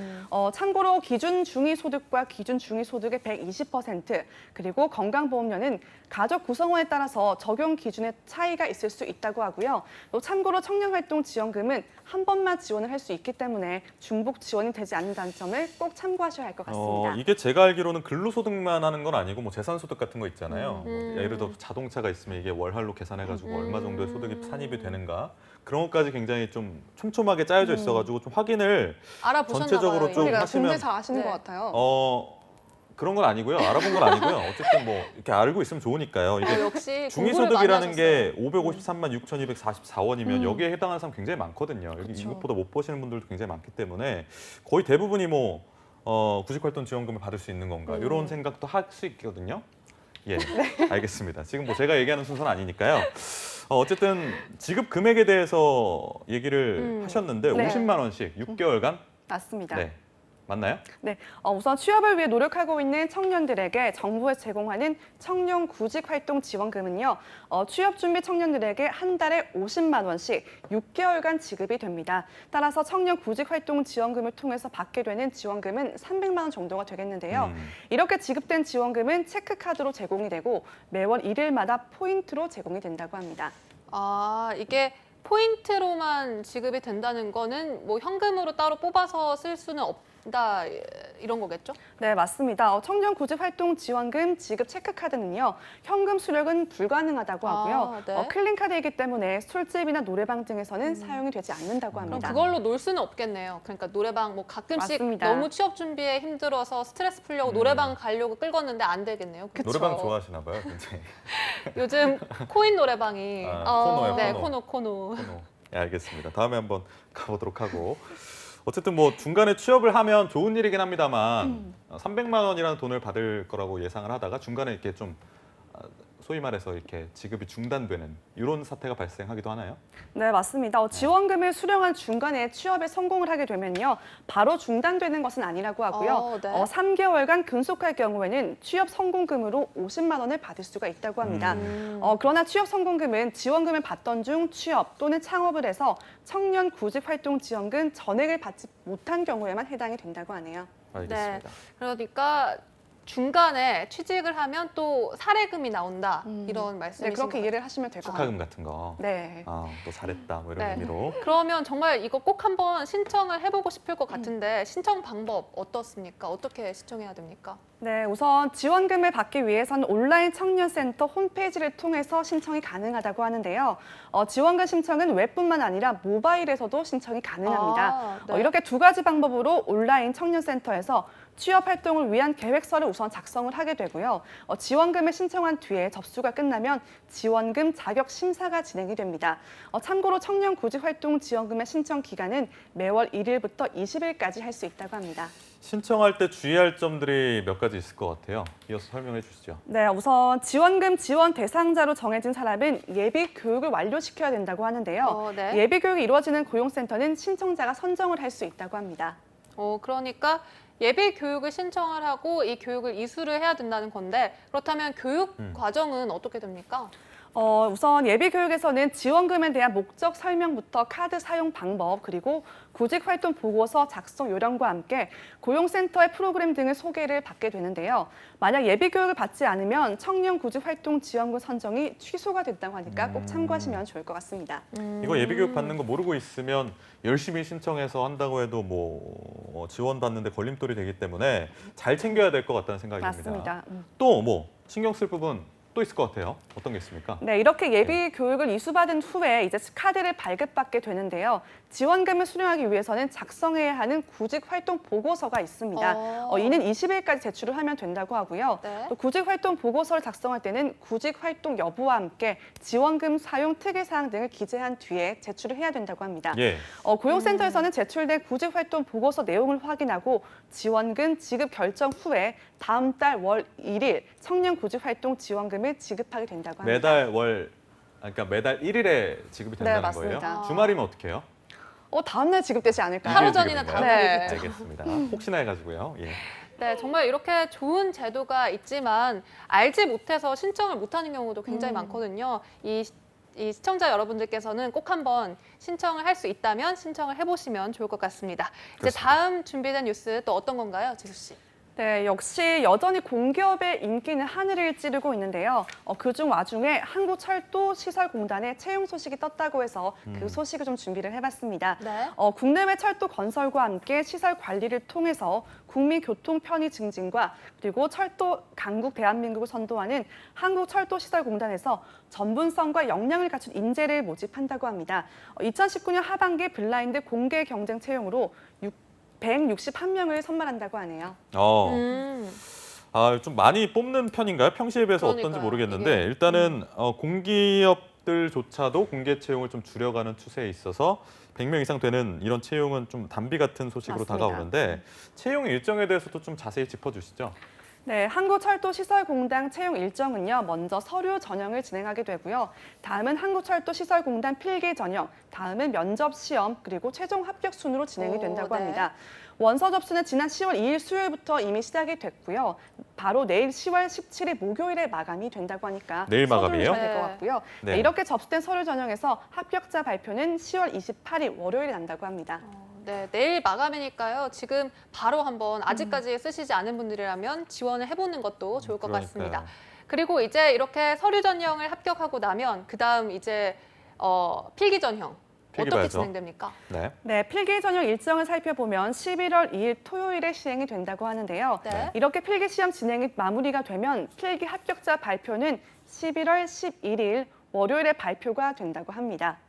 참고로 기준 중위소득과 기준 중위소득의 120%, 그리고 건강보험료는 가족 구성원에 따라서 적용 기준에 차이가 있을 수 있다고 하고요. 또 참고로 청년활동지원금은 한 번만 지원을 할 수 있기 때문에 중복 지원이 되지 않는다는 점을 꼭 참고하셔야 할 것 같습니다. 이게 제가 알기로는 근로소득만 하는 건 아니고 뭐 재산소득 같은 거 있잖아요. 뭐 예를 들어 자동차가 있으면 이게 월할로 계산해가지고 얼마 정도의 소득이 산입이 되는가 그런 것까지 굉장히 좀 촘촘하게 짜여져 있어가지고 좀 확인을 알아보셨나 전체적으로 봐요. 좀 굉장히 하시면 잘 아시는 네. 것 같아요. 그런 건 아니고요. 알아본 건 아니고요. 어쨌든 뭐 이렇게 알고 있으면 좋으니까요. 이게 역시 중위소득이라는 게 553만 6,244원이면 여기에 해당하는 사람 굉장히 많거든요. 여기 그쵸. 이것보다 못 버시는 분들도 굉장히 많기 때문에 거의 대부분이 뭐 구직활동 지원금을 받을 수 있는 건가 이런 생각도 할 수 있거든요. 예, 알겠습니다. 지금 뭐 제가 얘기하는 순서는 아니니까요. 어쨌든 지급 금액에 대해서 얘기를 하셨는데 네. 50만 원씩 6개월간 맞습니다. 네. 맞나요? 네, 우선 취업을 위해 노력하고 있는 청년들에게 정부에서 제공하는 청년 구직 활동 지원금은요. 취업 준비 청년들에게 한 달에 50만 원씩 6개월간 지급이 됩니다. 따라서 청년 구직 활동 지원금을 통해서 받게 되는 지원금은 300만 원 정도가 되겠는데요. 이렇게 지급된 지원금은 체크카드로 제공이 되고 매월 1일마다 포인트로 제공이 된다고 합니다. 아, 이게 포인트로만 지급이 된다는 거는 뭐 현금으로 따로 뽑아서 쓸 수는 없다 이런 거겠죠? 네, 맞습니다. 청년 구직 활동 지원금 지급 체크카드는요. 현금 수령은 불가능하다고 하고요. 네. 클린카드이기 때문에 술집이나 노래방 등에서는 사용이 되지 않는다고 그럼 합니다. 그걸로 놀 수는 없겠네요. 그러니까 노래방 뭐 가끔씩 맞습니다. 너무 취업 준비에 힘들어서 스트레스 풀려고 노래방 가려고 끌었는데 안 되겠네요. 그쵸? 노래방 좋아하시나 봐요, 굉장히. 요즘 코인 노래방이 코노예요, 네, 코노. 코노. 네, 알겠습니다. 다음에 한번 가보도록 하고. 어쨌든 뭐 중간에 취업을 하면 좋은 일이긴 합니다만 300만 원이라는 돈을 받을 거라고 예상을 하다가 중간에 이렇게 좀 소위 말해서 이렇게 지급이 중단되는 이런 사태가 발생하기도 하나요? 네, 맞습니다. 지원금을 수령한 중간에 취업에 성공을 하게 되면요. 바로 중단되는 것은 아니라고 하고요. 네. 3개월간 근속할 경우에는 취업 성공금으로 50만 원을 받을 수가 있다고 합니다. 그러나 취업 성공금은 지원금을 받던 중 취업 또는 창업을 해서 청년 구직 활동 지원금 전액을 받지 못한 경우에만 해당이 된다고 하네요. 알겠습니다. 네, 그러니까 중간에 취직을 하면 또 사례금이 나온다 이런 말씀이신 네, 그렇게 거죠? 이해를 하시면 될 것 같아요. 축하금 같은 거. 네. 또 잘했다 뭐 이런 네. 의미로. 그러면 정말 이거 꼭 한번 신청을 해보고 싶을 것 같은데 신청 방법 어떻습니까? 어떻게 신청해야 됩니까? 네, 우선 지원금을 받기 위해서는 온라인 청년센터 홈페이지를 통해서 신청이 가능하다고 하는데요. 지원금 신청은 웹뿐만 아니라 모바일에서도 신청이 가능합니다. 네. 이렇게 두 가지 방법으로 온라인 청년센터에서 취업 활동을 위한 계획서를 우선 작성을 하게 되고요. 지원금을 신청한 뒤에 접수가 끝나면 지원금 자격 심사가 진행이 됩니다. 참고로 청년 구직 활동 지원금의 신청 기간은 매월 1일부터 20일까지 할 수 있다고 합니다. 신청할 때 주의할 점들이 몇 가지 있을 것 같아요. 이어서 설명해 주시죠. 네, 우선 지원금 지원 대상자로 정해진 사람은 예비 교육을 완료시켜야 된다고 하는데요. 네. 예비 교육이 이루어지는 고용센터는 신청자가 선정을 할 수 있다고 합니다. 그러니까 예비 교육을 신청을 하고 이 교육을 이수를 해야 된다는 건데 그렇다면 교육 과정은 어떻게 됩니까? 우선 예비교육에서는 지원금에 대한 목적 설명부터 카드 사용 방법, 그리고 구직활동 보고서 작성 요령과 함께 고용센터의 프로그램 등을 소개를 받게 되는데요. 만약 예비교육을 받지 않으면 청년 구직활동 지원금 선정이 취소가 된다고 하니까 꼭 참고하시면 좋을 것 같습니다. 이거 예비교육 받는 거 모르고 있으면 열심히 신청해서 한다고 해도 뭐 지원받는 데 걸림돌이 되기 때문에 잘 챙겨야 될 것 같다는 생각이 듭니다. 맞습니다. 또 뭐 신경 쓸 부분 또 있을 것 같아요. 어떤 게 있습니까? 네, 이렇게 예비 교육을 이수받은 후에 이제 카드를 발급받게 되는데요. 지원금을 수령하기 위해서는 작성해야 하는 구직활동 보고서가 있습니다. 이는 20일까지 제출을 하면 된다고 하고요. 네. 또 구직활동 보고서를 작성할 때는 구직활동 여부와 함께 지원금 사용 특이사항 등을 기재한 뒤에 제출을 해야 된다고 합니다. 예. 고용센터에서는 제출된 구직활동 보고서 내용을 확인하고 지원금 지급 결정 후에 다음 달 월 1일 청년 구직활동 지원금을 지급하게 된다고 합니다. 그러니까 매달 1일에 지급이 된다는 맞습니다. 거예요? 주말이면 어떻게 해요? 다음 날 지급되지 않을까요? 하루 전이나 다음 네. 알겠습니다. 혹시나 해가지고요. 예. 네, 정말 이렇게 좋은 제도가 있지만 알지 못해서 신청을 못하는 경우도 굉장히 많거든요. 이 시청자 여러분들께서는 꼭 한번 신청을 할 수 있다면 신청을 해보시면 좋을 것 같습니다. 이제 다음 준비된 뉴스 또 어떤 건가요, 지수 씨? 네, 역시 여전히 공기업의 인기는 하늘을 찌르고 있는데요. 그중 와중에 한국철도시설공단의 채용 소식이 떴다고 해서 그 소식을 좀 준비를 해봤습니다. 네. 국내외 철도 건설과 함께 시설 관리를 통해서 국민 교통 편의 증진과 그리고 철도 강국 대한민국을 선도하는 한국철도시설공단에서 전문성과 역량을 갖춘 인재를 모집한다고 합니다. 2019년 하반기 블라인드 공개 경쟁 채용으로 161명을 선발한다고 하네요. 좀 많이 뽑는 편인가요? 평시에 비해서 그러니까요. 어떤지 모르겠는데 일단은 공기업들조차도 공개 채용을 좀 줄여가는 추세에 있어서 100명 이상 되는 이런 채용은 좀 단비 같은 소식으로 맞습니다. 다가오는데 채용 일정에 대해서도 좀 자세히 짚어주시죠. 네, 한국철도시설공단 채용 일정은요. 먼저 서류 전형을 진행하게 되고요. 다음은 한국철도시설공단 필기 전형, 다음은 면접 시험, 그리고 최종 합격 순으로 진행이 된다고 합니다. 원서 접수는 지난 10월 2일 수요일부터 이미 시작이 됐고요. 바로 내일 10월 17일 목요일에 마감이 된다고 하니까 내일 마감이에요? 될것 같고요. 네. 이렇게 접수된 서류 전형에서 합격자 발표는 10월 28일 월요일에 난다고 합니다. 네, 내일 마감이니까요. 지금 바로 한번 아직까지 쓰시지 않은 분들이라면 지원을 해보는 것도 좋을 것 같습니다. 그리고 이제 이렇게 서류 전형을 합격하고 나면 그다음 이제 필기 전형 어떻게 봐야죠. 진행됩니까? 네, 필기 전형 일정을 살펴보면 11월 2일 토요일에 시행이 된다고 하는데요. 네. 이렇게 필기 시험 진행이 마무리가 되면 필기 합격자 발표는 11월 11일 월요일에 발표가 된다고 합니다.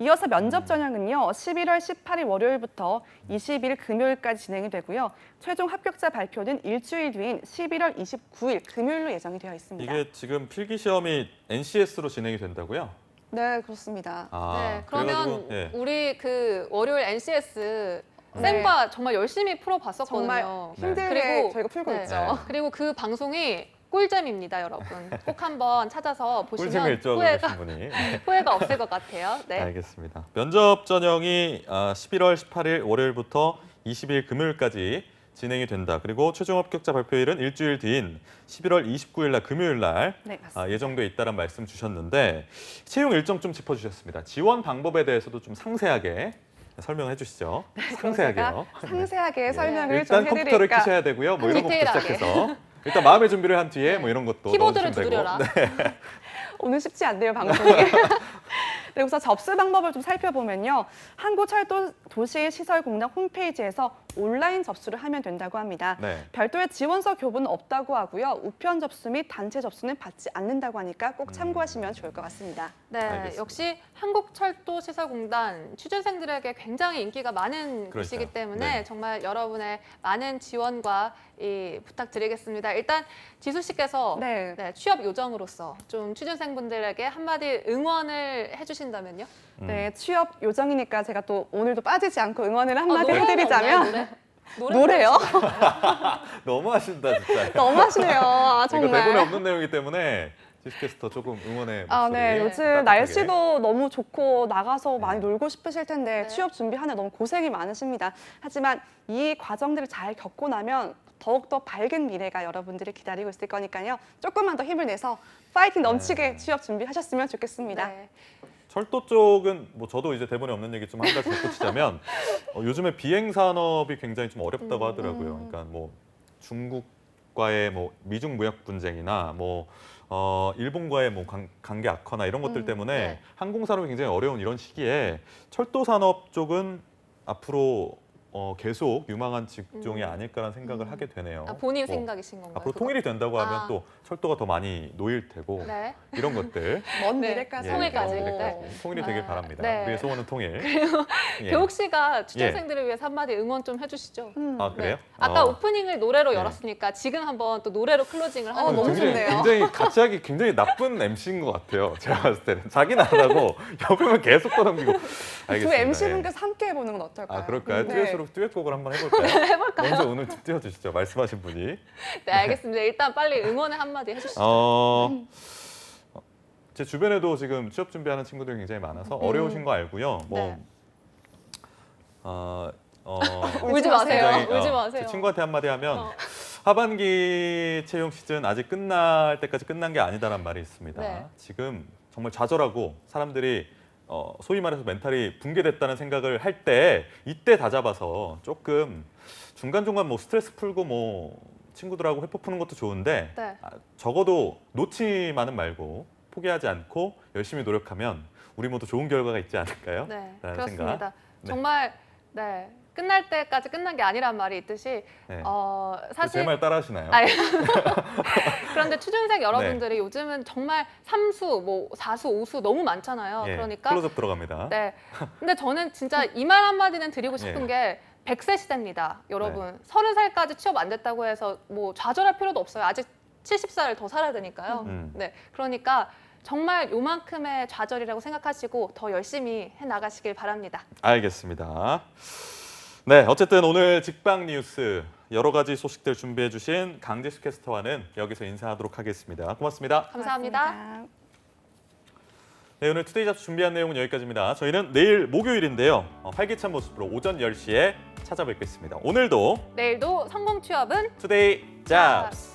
이어서 면접 전형은요. 11월 18일 월요일부터 20일 금요일까지 진행이 되고요. 최종 합격자 발표는 일주일 뒤인 11월 29일 금요일로 예정이 되어 있습니다. 이게 지금 필기 시험이 NCS로 진행이 된다고요? 네, 그렇습니다. 네, 그러면 그래가지고, 예. 우리 그 월요일 NCS 쌤과 정말 열심히 풀어봤었거든요. 정말 힘들게 저희가 풀고 있죠. 그리고 그 방송이 꿀잼입니다, 여러분. 꼭 한번 찾아서 보시면 꿀잼을 일정으로 계신 분이. 후회가 없을 것 같아요. 네. 알겠습니다. 면접 전형이 11월 18일 월요일부터 20일 금요일까지 진행이 된다. 그리고 최종 합격자 발표일은 일주일 뒤인 11월 29일 날 금요일 날 예정돼 있다는 말씀 주셨는데 채용 일정 좀 짚어주셨습니다. 지원 방법에 대해서도 좀 상세하게 설명해 주시죠. 상세하게요. 상세하게 설명을 일단 좀 컴퓨터를 해드릴까. 켜셔야 되고요. 뭐 이런 것부터 디테일하게. 시작해서 일단 마음의 준비를 한 뒤에 뭐 이런 것도 키보드를 넣어주시면 되고. 두드려라. 오늘 쉽지 않네요, 방송이. 네, 우선 접수 방법을 좀 살펴보면요. 한국철도도시시설공단 홈페이지에서 온라인 접수를 하면 된다고 합니다. 네. 별도의 지원서 교부는 없다고 하고요. 우편 접수 및 단체 접수는 받지 않는다고 하니까 꼭 참고하시면 좋을 것 같습니다. 네, 알겠습니다. 역시 한국철도시설공단 취준생들에게 굉장히 인기가 많은 곳이기 때문에 네. 정말 여러분의 많은 지원과 부탁드리겠습니다. 일단 지수 씨께서 취업 요정으로서 좀 취준생분들에게 한마디 응원을 해주신다면요? 네, 취업 요정이니까 제가 또 오늘도 빠지지 않고 응원을 한마디 노래는 해드리자면 없나요, 노래요? 너무 하신다 진짜. 너무 하시네요. 아, 이거 정말. 대본에 없는 내용이기 때문에 지스캐스터 조금 응원의 목소리. 네, 요즘 따뜻하게. 날씨도 너무 좋고 나가서 많이 놀고 싶으실 텐데 취업 준비하느라 너무 고생이 많으십니다. 하지만 이 과정들을 잘 겪고 나면 더욱더 밝은 미래가 여러분들을 기다리고 있을 거니까요. 조금만 더 힘을 내서 파이팅 넘치게 취업 준비하셨으면 좋겠습니다. 네. 철도 쪽은 뭐 저도 이제 대본에 없는 얘기 좀 한 가지 덧붙이자면 요즘에 비행 산업이 굉장히 좀 어렵다고 하더라고요. 그러니까 뭐 중국과의 뭐 미중 무역 분쟁이나 뭐 일본과의 뭐 관계 악화나 이런 것들 때문에 네. 항공 산업이 굉장히 어려운 이런 시기에 철도 산업 쪽은 앞으로 계속 유망한 직종이 아닐까라는 생각을 하게 되네요. 본인 생각이신 건가요? 앞으로 통일이 된다고 하면 또 철도가 더 많이 놓일 테고 네. 이런 것들 먼 미래까지. 통일까지. 통일이 되길 바랍니다. 네. 우리의 소원은 통일. 그리고 예. 교욱 씨가 취준생들을 위해서 한마디 응원 좀 해주시죠. 아 그래요? 아까 오프닝을 노래로 열었으니까 지금 한번 또 노래로 클로징을 하는 너무 거죠. 좋네요. 굉장히 같이 하기 굉장히 나쁜 MC인 것 같아요. 제가 봤을 때는 자기는 안 하고 옆에만 계속 떠넘기고. 알겠습니다. 두 MC분께서 함께 해보는 건 어떨까요? 아 그럴까요? 네. 듀엣으로 듀엣곡을 한번 해볼까요? 해볼까요? 먼저 오늘 띄워주시죠. 말씀하신 분이. 네, 알겠습니다. 일단 빨리 응원의 한마디 해주시죠. 제 주변에도 지금 취업 준비하는 친구들이 굉장히 많아서 어려우신 거 알고요. 뭐 네. 울지 마세요. 굉장히, 울지 마세요. 제 친구한테 한마디 하면 하반기 채용 시즌 아직 끝날 때까지 끝난 게 아니다라는 말이 있습니다. 네. 지금 정말 좌절하고 사람들이 소위 말해서 멘탈이 붕괴됐다는 생각을 할 때 이때 다잡아서 조금 중간중간 뭐 스트레스 풀고 뭐 친구들하고 회포 푸는 것도 좋은데 네. 적어도 놓치만은 말고 포기하지 않고 열심히 노력하면 우리 모두 좋은 결과가 있지 않을까요? 네, 라는 그렇습니다. 생각. 네. 정말 네 끝날 때까지 끝난 게 아니란 말이 있듯이 네. 사실 제 말 따라하시나요? 아니, 그런데 취준생 여러분들이 요즘은 정말 3수, 뭐 4수, 5수 너무 많잖아요. 예, 그러니까 클로즈업 들어갑니다. 네. 근데 저는 진짜 이 말 한마디는 드리고 싶은 게 100세 시대입니다. 여러분. 30살까지 취업 안 됐다고 해서 뭐 좌절할 필요도 없어요. 아직 70살 더 살아야 되니까요. 네. 그러니까 정말 요만큼의 좌절이라고 생각하시고 더 열심히 해 나가시길 바랍니다. 알겠습니다. 네, 어쨌든 오늘 직방 뉴스 여러 가지 소식들 준비해 주신 강지수 캐스터와는 여기서 인사하도록 하겠습니다. 고맙습니다. 감사합니다. 네, 오늘 투데이 잡스 준비한 내용은 여기까지입니다. 저희는 내일 목요일인데요. 활기찬 모습으로 오전 10시에 찾아뵙겠습니다. 오늘도 내일도 성공 취업은 투데이 잡스!